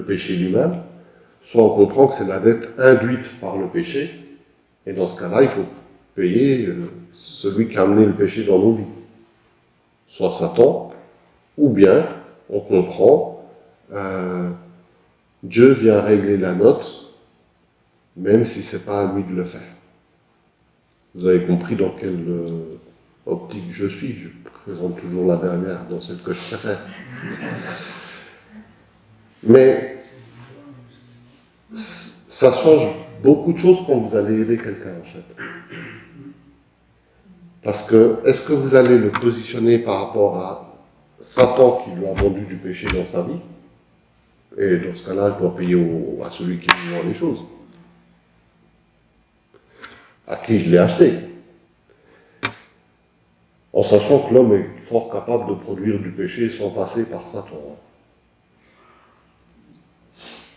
péché lui-même, soit on comprend que c'est la dette induite par le péché, et dans ce cas-là, il faut payer celui qui a amené le péché dans nos vies, soit Satan, ou bien on comprend Dieu vient régler la note, même si c'est pas à lui de le faire. Vous avez compris dans quelle optique je suis. Je présente toujours la dernière dans celle que je préfère. Mais ça change beaucoup de choses quand vous allez aider quelqu'un, en fait. Parce que, est-ce que vous allez le positionner par rapport à Satan qui lui a vendu du péché dans sa vie? Et dans ce cas-là, je dois payer à celui qui me vend les choses. À qui je l'ai acheté. En sachant que l'homme est fort capable de produire du péché sans passer par Satan.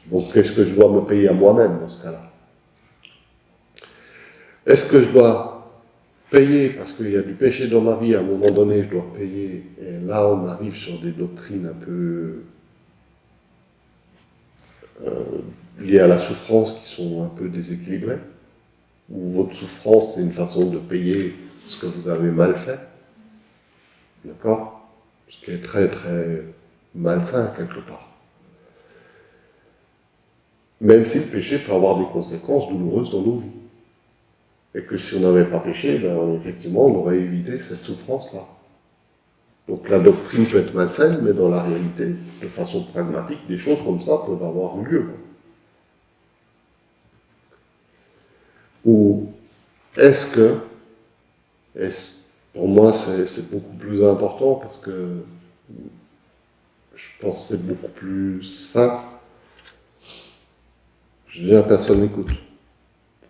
Donc, qu'est-ce que je dois me payer à moi-même dans ce cas-là? Est-ce que je dois payer parce qu'il y a du péché dans ma vie, à un moment donné, je dois payer? Et là, on arrive sur des doctrines un peu liées à la souffrance qui sont un peu déséquilibrées. Où votre souffrance, c'est une façon de payer ce que vous avez mal fait. D'accord? Ce qui est très, très malsain, quelque part. Même si le péché peut avoir des conséquences douloureuses dans nos vies. Et que si on n'avait pas péché, ben, effectivement, on aurait évité cette souffrance-là. Donc la doctrine peut être malsaine, mais dans la réalité, de façon pragmatique, des choses comme ça peuvent avoir eu lieu. Ou est-ce que, pour moi c'est beaucoup plus important parce que je pense que c'est beaucoup plus sain. Je dis à personne n'écoute.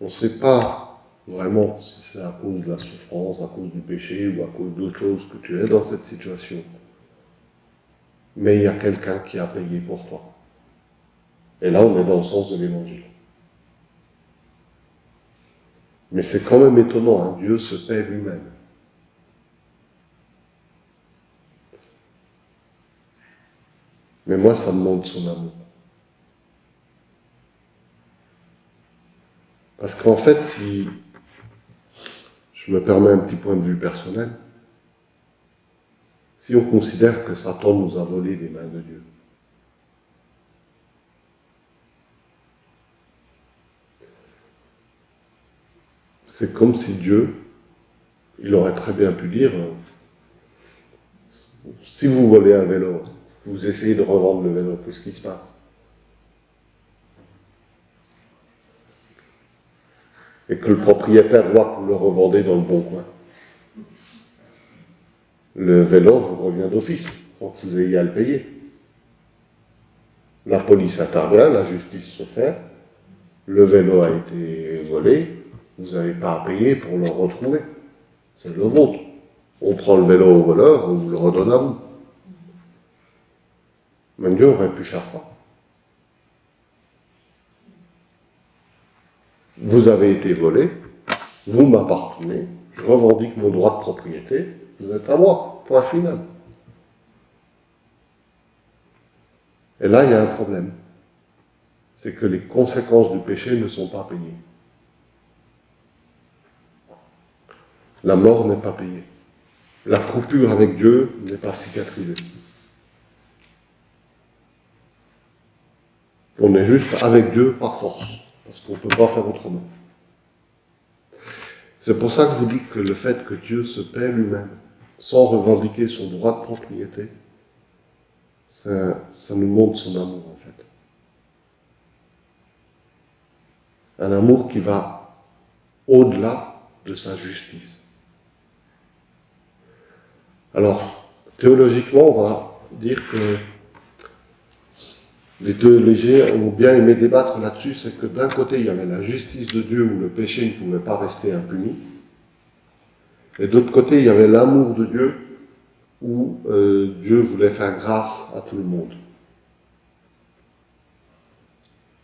On ne sait pas vraiment si c'est à cause de la souffrance, à cause du péché ou à cause d'autres choses que tu es dans cette situation. Mais il y a quelqu'un qui a payé pour toi. Et là, on est dans le sens de l'évangile. Mais c'est quand même étonnant, hein, Dieu se paie lui-même. Mais moi, ça me montre son amour. Parce qu'en fait, si je me permets un petit point de vue personnel, si on considère que Satan nous a volé des mains de Dieu, c'est comme si Dieu, il aurait très bien pu dire, si vous volez un vélo, vous essayez de revendre le vélo, qu'est-ce qui se passe? Et que le propriétaire voit que vous le revendez dans le bon coin. Le vélo vous revient d'office, sans que vous ayez à le payer. La police intervient, la justice se fait, le vélo a été volé, vous n'avez pas à payer pour le retrouver. C'est le vôtre. On prend le vélo au voleur, on vous le redonne à vous. Même Dieu aurait pu faire ça. Vous avez été volé, vous m'appartenez, je revendique mon droit de propriété, vous êtes à moi, point final. Et là, il y a un problème. C'est que les conséquences du péché ne sont pas payées. La mort n'est pas payée. La coupure avec Dieu n'est pas cicatrisée. On est juste avec Dieu par force, parce qu'on ne peut pas faire autrement. C'est pour ça que je vous dis que le fait que Dieu se paie lui-même, sans revendiquer son droit de propriété, ça nous montre son amour en fait. Un amour qui va au-delà de sa justice. Alors, théologiquement, on va dire que les théologiens ont bien aimé débattre là-dessus, c'est que d'un côté, il y avait la justice de Dieu où le péché ne pouvait pas rester impuni, et d'autre côté, il y avait l'amour de Dieu où Dieu voulait faire grâce à tout le monde.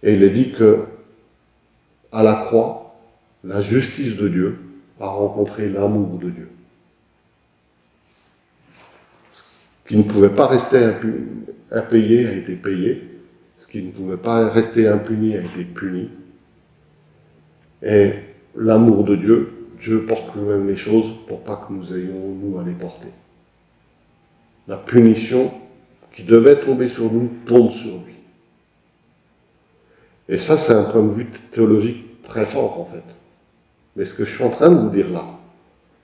Et il est dit que à la croix, la justice de Dieu a rencontré l'amour de Dieu. Ce qui ne pouvait pas rester impayé a été payé, ce qui ne pouvait pas rester impuni a été puni. Et l'amour de Dieu, Dieu porte lui-même les choses pour pas que nous ayons, nous, à les porter. La punition qui devait tomber sur nous tombe sur lui. Et ça, c'est un point de vue théologique très fort, en fait. Mais ce que je suis en train de vous dire là,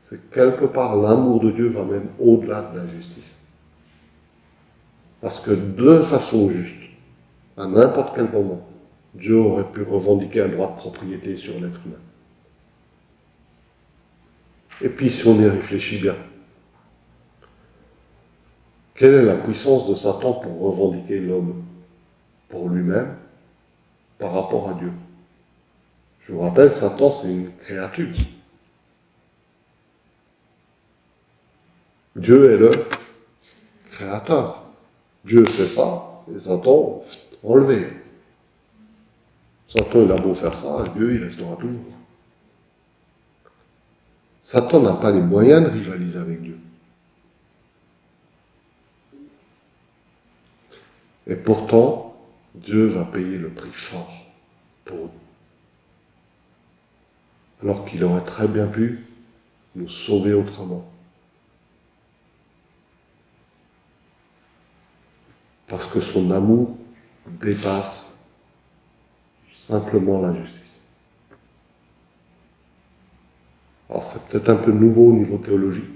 c'est que quelque part, l'amour de Dieu va même au-delà de la justice. Parce que de façon juste, à n'importe quel moment, Dieu aurait pu revendiquer un droit de propriété sur l'être humain. Et puis, si on y réfléchit bien, quelle est la puissance de Satan pour revendiquer l'homme pour lui-même par rapport à Dieu? Je vous rappelle, Satan, c'est une créature. Dieu est le créateur. Dieu fait ça, et Satan, enlevé. Satan, il a beau faire ça, Dieu, il restera toujours. Satan n'a pas les moyens de rivaliser avec Dieu. Et pourtant, Dieu va payer le prix fort pour nous. Alors qu'il aurait très bien pu nous sauver autrement. Parce que son amour dépasse simplement la justice. Alors c'est peut-être un peu nouveau au niveau théologie,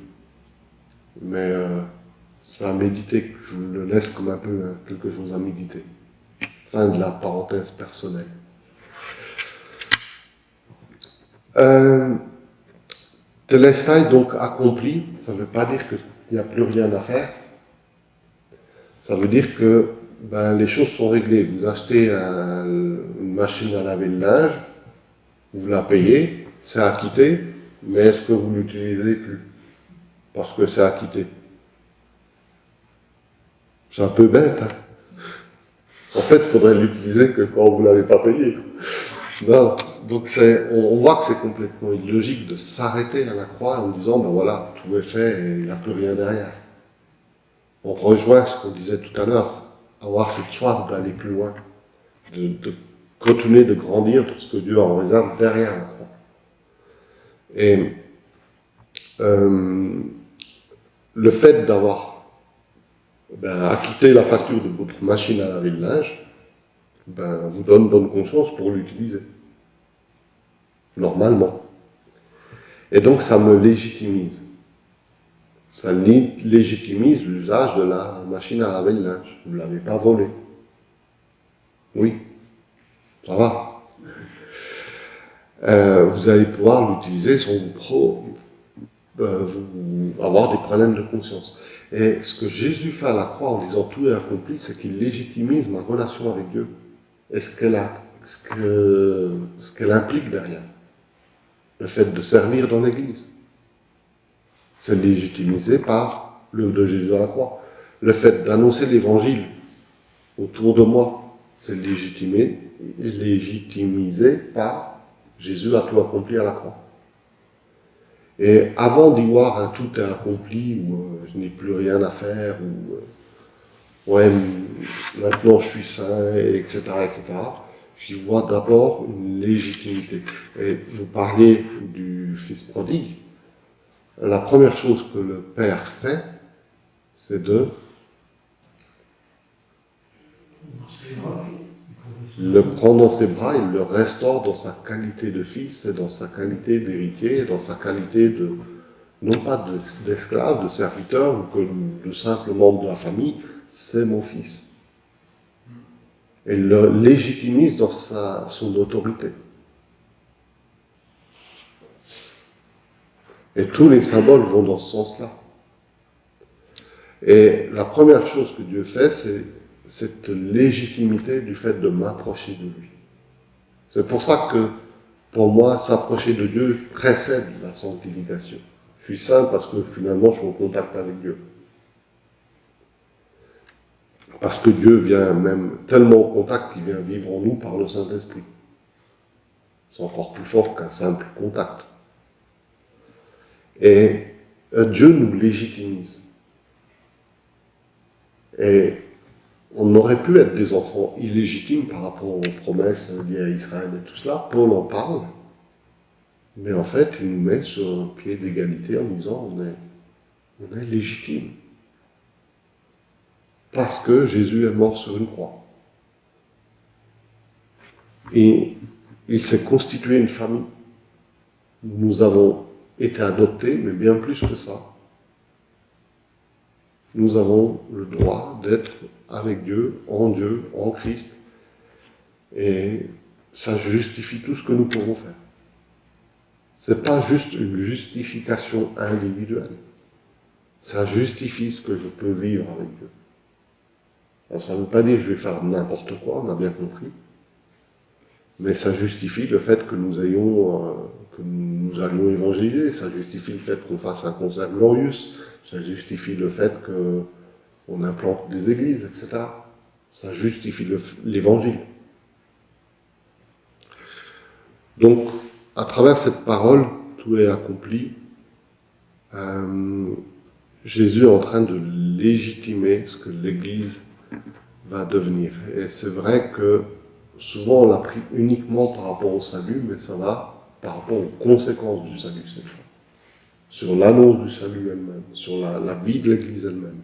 mais c'est à méditer, je vous le laisse comme un peu quelque chose à méditer. Fin de la parenthèse personnelle. Telestai donc accompli, ça ne veut pas dire qu'il n'y a plus rien à faire. Ça veut dire que les choses sont réglées. Vous achetez une machine à laver le linge, vous la payez, c'est acquitté, mais est-ce que vous ne l'utilisez plus? Parce que c'est acquitté. C'est un peu bête, hein? En fait, il faudrait l'utiliser que quand vous ne l'avez pas payé. Non, donc on voit que c'est complètement illogique de s'arrêter à la croix en disant, voilà, tout est fait et il n'y a plus rien derrière. On rejoint ce qu'on disait tout à l'heure, avoir cette soif d'aller plus loin, de continuer de grandir dans ce que Dieu a en réserve derrière la croix. Et le fait d'avoir acquitté la facture de votre machine à laver le linge, vous donne bonne conscience pour l'utiliser. Normalement. Et donc ça me légitimise. Ça légitimise l'usage de la machine à laver le linge. Vous ne l'avez pas volé. Oui, ça va. Vous allez pouvoir l'utiliser sans vous avoir des problèmes de conscience. Et ce que Jésus fait à la croix en disant tout est accompli, c'est qu'il légitimise ma relation avec Dieu. Et ce qu'elle implique derrière. Le fait de servir dans l'Église. C'est légitimé par l'œuvre de Jésus à la croix. Le fait d'annoncer l'Évangile autour de moi, c'est légitimisé par Jésus a tout accompli à la croix. Et avant d'y voir un tout est accompli, ou je n'ai plus rien à faire, ou maintenant je suis saint, etc., j'y vois d'abord une légitimité. Et vous parliez du fils prodigue. La première chose que le père fait, c'est de le prendre dans ses bras, il le restaure dans sa qualité de fils, et dans sa qualité d'héritier, et dans sa qualité de, non pas d'esclave, de serviteur, ou que de simple membre de la famille, c'est mon fils. Et il le légitimise dans son autorité. Et tous les symboles vont dans ce sens-là. Et la première chose que Dieu fait, c'est cette légitimité du fait de m'approcher de lui. C'est pour ça que, pour moi, s'approcher de Dieu précède la sanctification. Je suis saint parce que finalement, je suis en contact avec Dieu. Parce que Dieu vient même tellement en contact qu'il vient vivre en nous par le Saint-Esprit. C'est encore plus fort qu'un simple contact. Et Dieu nous légitimise. Et on aurait pu être des enfants illégitimes par rapport aux promesses liées à Israël et tout cela. Paul en parle. Mais en fait, il nous met sur un pied d'égalité en disant on est légitime. Parce que Jésus est mort sur une croix. Et il s'est constitué une famille. Nous avons été adoptés, mais bien plus que ça. Nous avons le droit d'être avec Dieu, en Christ, Et ça justifie tout ce que nous pouvons faire. C'est pas juste une justification individuelle. Ça justifie ce que je peux vivre avec Dieu. Alors, ça ne veut pas dire que je vais faire n'importe quoi, on a bien compris. Mais ça justifie le fait que nous allions évangéliser, ça justifie le fait qu'on fasse un concert glorious, ça justifie le fait qu'on implante des églises, etc. Ça justifie l'évangile. Donc, à travers cette parole, tout est accompli. Jésus est en train de légitimer ce que l'Église va devenir. Et c'est vrai que souvent on l'a pris uniquement par rapport au salut, mais ça va par rapport aux conséquences du salut cette fois. Sur l'annonce du salut elle-même, sur la vie de l'Église elle-même.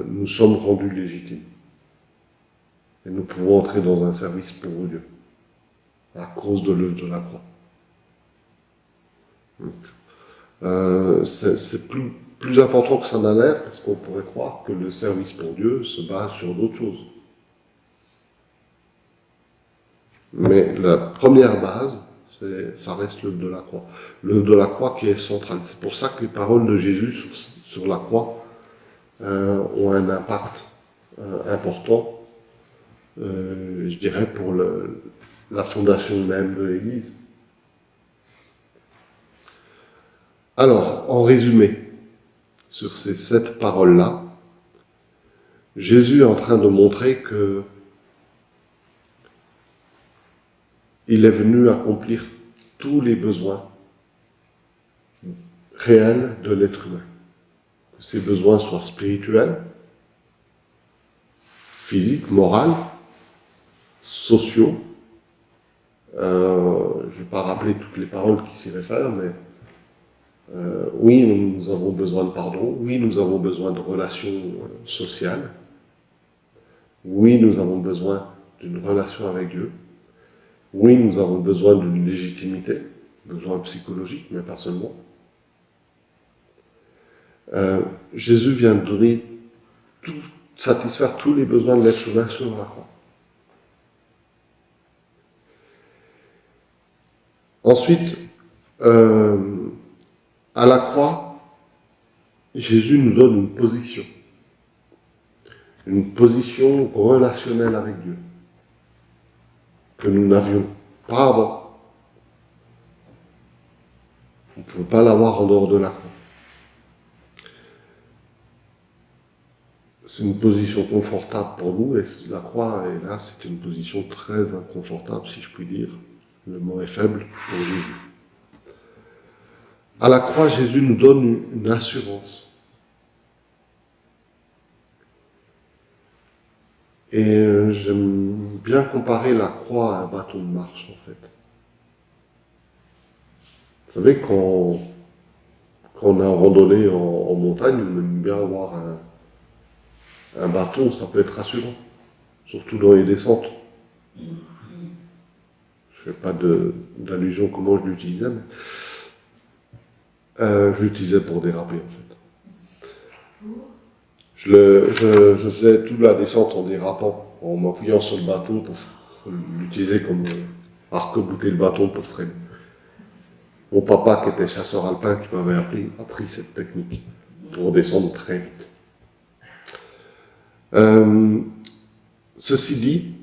Nous sommes rendus légitimes. Et nous pouvons entrer dans un service pour Dieu, à cause de l'œuvre de la croix. C'est plus important que ça n'a l'air, parce qu'on pourrait croire que le service pour Dieu se base sur d'autres choses. Mais la première base, ça reste l'œuvre de la croix. L'œuvre de la croix qui est centrale. C'est pour ça que les paroles de Jésus sur la croix ont un impact important, je dirais, pour la fondation même de l'Église. Alors, en résumé, sur ces 7 paroles-là, Jésus est en train de montrer que il est venu accomplir tous les besoins réels de l'être humain. Que ces besoins soient spirituels, physiques, moraux, sociaux. Je ne vais pas rappeler toutes les paroles qui s'y réfèrent, mais oui, nous avons besoin de pardon. Oui, nous avons besoin de relations sociales. Oui, nous avons besoin d'une relation avec Dieu. Oui, nous avons besoin d'une légitimité, besoin psychologique, mais pas seulement. Jésus vient de donner satisfaire tous les besoins de l'être humain sur la croix. Ensuite, à la croix, Jésus nous donne une position relationnelle avec Dieu, que nous n'avions pas avant. On ne peut pas l'avoir en dehors de la croix. C'est une position confortable pour nous, et la croix, et là, c'est une position très inconfortable, si je puis dire. Le mot est faible pour Jésus. À la croix, Jésus nous donne une assurance. Et j'aime bien comparer la croix à un bâton de marche, en fait. Vous savez, quand on est en randonnée en montagne, on aime bien avoir un bâton, ça peut être rassurant, surtout dans les descentes. Je ne fais pas d'allusion comment je l'utilisais, mais je l'utilisais pour déraper, en fait. Je faisais toute la descente en dérapant, en m'appuyant sur le bâton pour l'utiliser comme arc-bouter le bâton pour freiner. Mon papa, qui était chasseur alpin, qui m'avait appris cette technique pour descendre très vite. Ceci dit,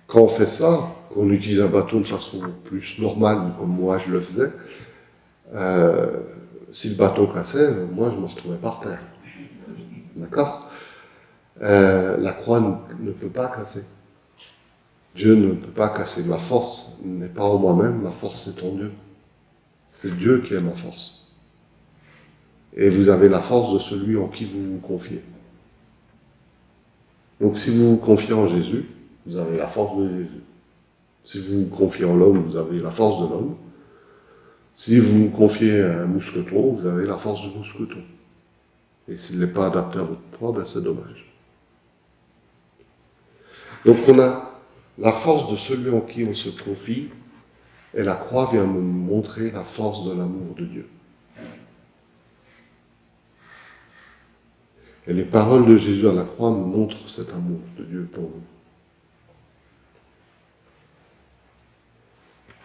quand on fait ça, qu'on utilise un bâton de façon plus normale, comme moi je le faisais, si le bâton cassait, moi je me retrouvais par terre. D'accord ? La croix ne peut pas casser. Dieu ne peut pas casser. Ma force n'est pas en moi-même, ma force est en Dieu. C'est Dieu qui est ma force. Et vous avez la force de celui en qui vous vous confiez. Donc si vous vous confiez en Jésus, vous avez la force de Jésus. Si vous vous confiez en l'homme, vous avez la force de l'homme. Si vous vous confiez à un mousqueton, vous avez la force du mousqueton. Et s'il n'est pas adapté à votre poids, ben c'est dommage. Donc on a la force de celui en qui on se confie, et la croix vient nous montrer la force de l'amour de Dieu. Et les paroles de Jésus à la croix me montrent cet amour de Dieu pour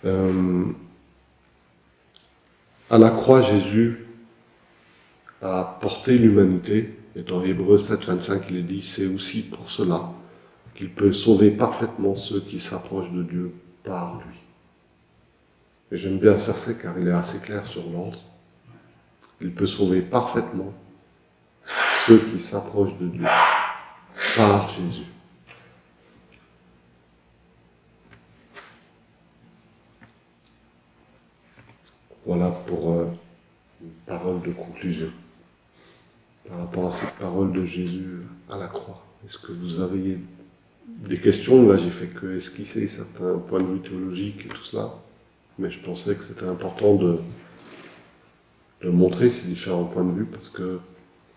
nous. À la croix, Jésus a porté l'humanité, et dans Hébreux 7, 25, il est dit, c'est aussi pour cela qu'il peut sauver parfaitement ceux qui s'approchent de Dieu par lui. Et j'aime bien ce verset car il est assez clair sur l'ordre. Il peut sauver parfaitement ceux qui s'approchent de Dieu par Jésus. Voilà pour une parole de conclusion par rapport à cette parole de Jésus à la croix. Est-ce que vous avez des questions? Là, j'ai fait que esquisser certains points de vue théologiques et tout cela, mais je pensais que c'était important de montrer ces différents points de vue parce que,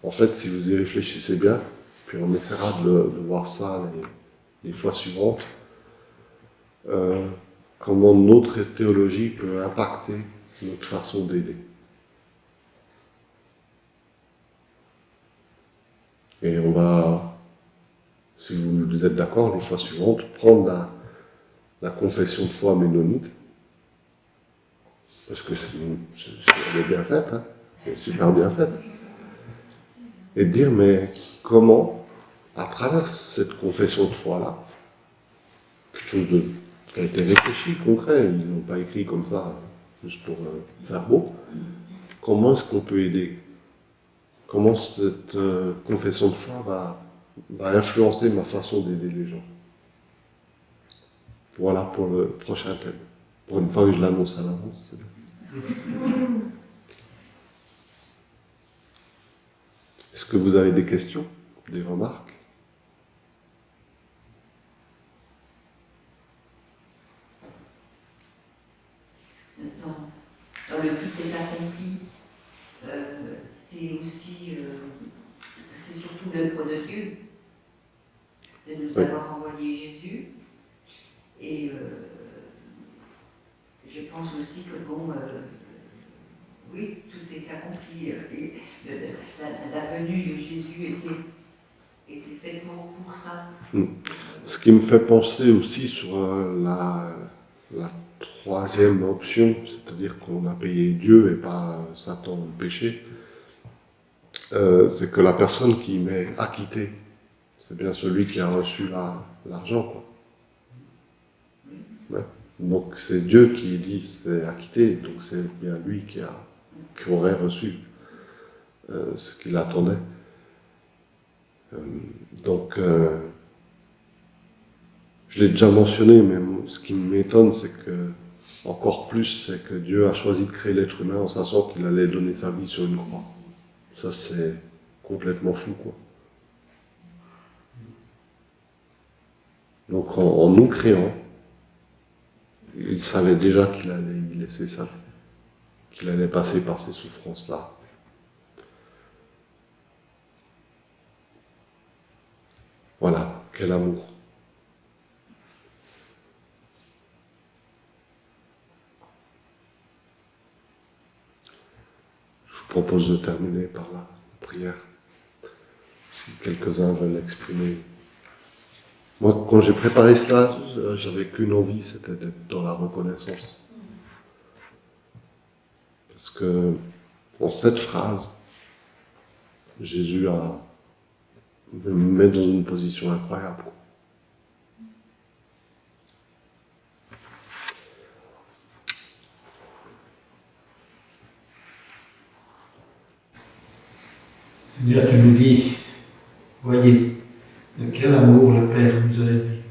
en fait, si vous y réfléchissez bien, puis on essaiera de voir ça les fois suivantes, comment notre théologie peut impacter notre façon d'aider. Et on va, si vous êtes d'accord, les fois suivantes, prendre la confession de foi ménonite, parce que elle est bien faite, hein, elle est super bien faite, et dire, mais comment, à travers cette confession de foi-là, quelque chose qui a été réfléchi, concret, ils n'ont pas écrit comme ça, juste pour faire beau, comment est-ce qu'on peut aider? Comment cette confession de foi va influencer ma façon d'aider les gens? Voilà pour le prochain thème. Pour une fois que je l'annonce à l'avance. Est-ce que vous avez des questions, des remarques? Dans le tout est accompli, c'est aussi, c'est surtout l'œuvre de Dieu, de nous avoir envoyé Jésus. Et je pense aussi que bon, oui, tout est accompli. La venue de Jésus était faite pour ça. Ce qui me fait penser aussi sur la troisième option, c'est-à-dire qu'on a payé Dieu et pas Satan le péché, c'est que la personne qui m'est acquittée, c'est bien celui qui a reçu l'argent, quoi. Ouais. Donc c'est Dieu qui dit c'est acquitté, donc c'est bien lui qui aurait reçu ce qu'il attendait. Donc je l'ai déjà mentionné, mais ce qui m'étonne, c'est que encore plus, c'est que Dieu a choisi de créer l'être humain en sachant qu'il allait donner sa vie sur une croix. Ça, c'est complètement fou, quoi. Donc en nous créant, il savait déjà qu'il allait y laisser ça, qu'il allait passer par ces souffrances-là. Voilà, quel amour. Je vous propose de terminer par la prière, si quelques-uns veulent l'exprimer. Moi, quand j'ai préparé cela, j'avais qu'une envie, c'était d'être dans la reconnaissance. Parce que, en cette phrase, Jésus me met dans une position incroyable. Seigneur, tu nous dis, voyez, de quel amour le Père nous a aimés,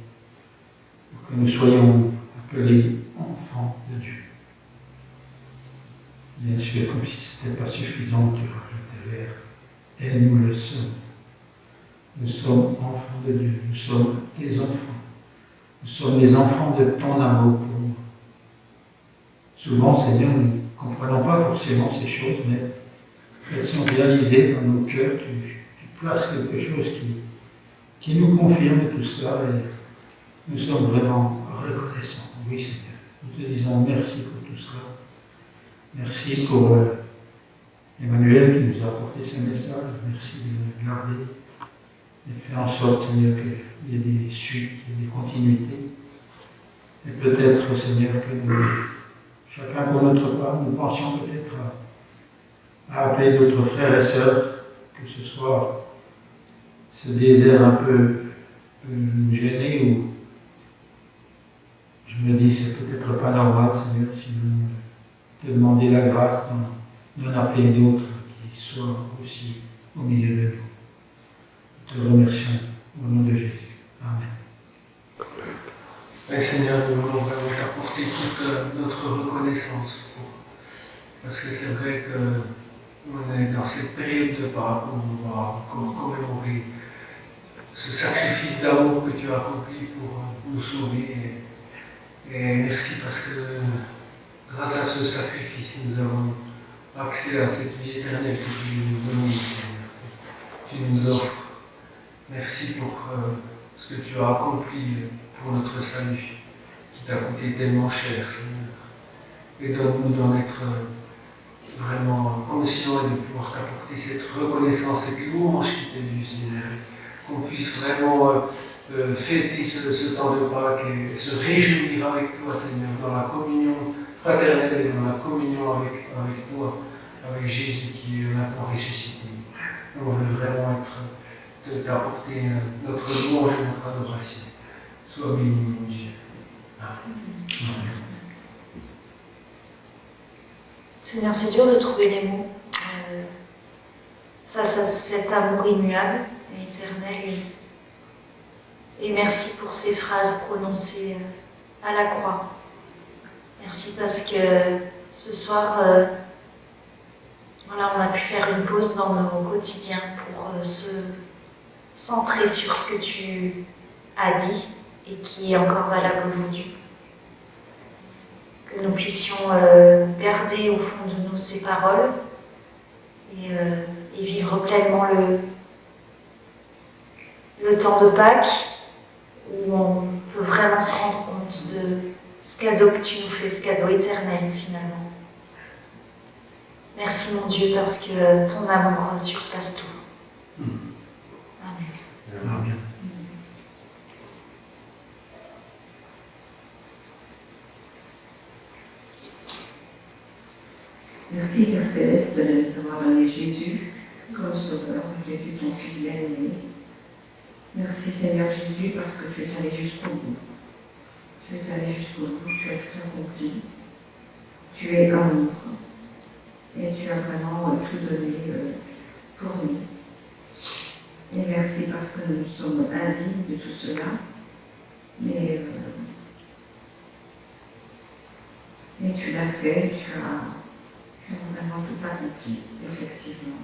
pour que nous soyons appelés enfants de Dieu. Bien sûr, comme si ce n'était pas suffisant, tu rajoutais l'air. Et nous le sommes. Nous sommes enfants de Dieu, nous sommes tes enfants. Nous sommes les enfants de ton amour pour nous. Souvent, Seigneur, nous ne comprenons pas forcément ces choses, mais elles sont réalisées dans nos cœurs. Tu places quelque chose qui nous confirme tout cela et nous sommes vraiment reconnaissants. Oui, Seigneur. Nous te disons merci pour tout cela. Merci pour Emmanuel qui nous a apporté ce message. Merci de garder. Et fais en sorte, Seigneur, qu'il y ait des suites, qu'il y ait des continuités. Et peut-être, Seigneur, que nous, chacun pour notre part, nous pensions peut-être à appeler d'autres frères et sœurs, que ce soit ce désert un peu gêné ou je me dis c'est peut-être pas normal, Seigneur, si nous te demander la grâce d'en appeler d'autres qui soient aussi au milieu de nous. Nous te remercions au nom de Jésus. Amen. Mais Seigneur, nous voulons vraiment t'apporter toute notre reconnaissance. Parce que c'est vrai qu'on est dans cette période de Pâques où on va encore commémorer ce sacrifice d'amour que tu as accompli pour nous sauver. Et merci parce que grâce à ce sacrifice, nous avons accès à cette vie éternelle que tu nous donnes, Seigneur. Tu nous offres. Merci pour ce que tu as accompli pour notre salut, qui t'a coûté tellement cher, Seigneur. Et donne-nous d'en être vraiment conscients et de pouvoir t'apporter cette reconnaissance, cette louange qui t'est due, Seigneur. Qu'on puisse vraiment fêter ce temps de Pâques et se réjouir avec toi, Seigneur, dans la communion fraternelle et dans la communion avec toi, avec Jésus qui est maintenant ressuscité. On veut vraiment t'apporter notre louange et notre adoration. Sois béni, mon Dieu. Amen. Seigneur, c'est dur de trouver les mots face à cet amour immuable et éternel. Et merci pour ces phrases prononcées à la croix. Merci parce que ce soir, voilà, on a pu faire une pause dans nos quotidiens pour se centrer sur ce que tu as dit et qui est encore valable aujourd'hui. Que nous puissions garder au fond de nous ces paroles et vivre pleinement le temps de Pâques, où on peut vraiment se rendre compte de ce cadeau que tu nous fais, ce cadeau éternel finalement. Merci mon Dieu parce que ton amour surpasse tout. Amen. Amen. Merci Père Céleste de nous avoir donné Jésus comme Sauveur, Jésus ton Fils bien-aimé. Merci Seigneur Jésus parce que tu es allé jusqu'au bout. Tu es allé jusqu'au bout, tu as tout accompli. Tu es amour. Et tu as vraiment tout donné pour nous. Et merci parce que nous sommes indignes de tout cela. Mais tu l'as fait, tu as vraiment tout accompli, effectivement.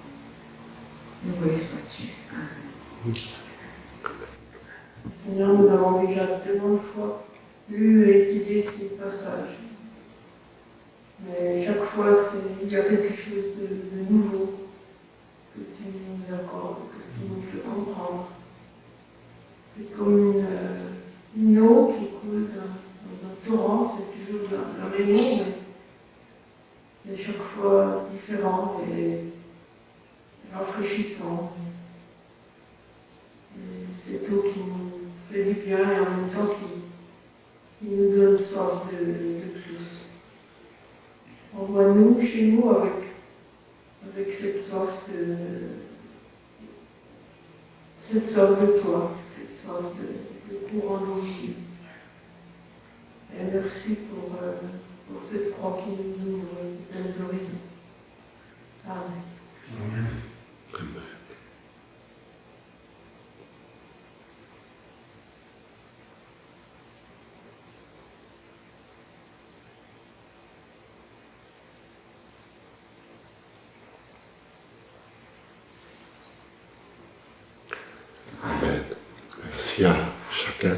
Loué sois-tu. Amen. Seigneur, nous avons déjà tellement de fois lu et étudié ces passages. Mais chaque fois, il y a quelque chose de nouveau que tu nous accordes, que tu nous fais comprendre. C'est comme une eau qui coule dans un torrent, c'est toujours la même eau, mais c'est chaque fois différent et rafraîchissant. Et cette eau qui nous fait du bien et en même temps qui nous donne soif de plus. Envoie-nous chez nous avec cette soif de toi, cette soif de courant d'eau vive. Et merci pour cette croix qui nous ouvre des horizons. Amen. Amen. Amen. Merci à chacun.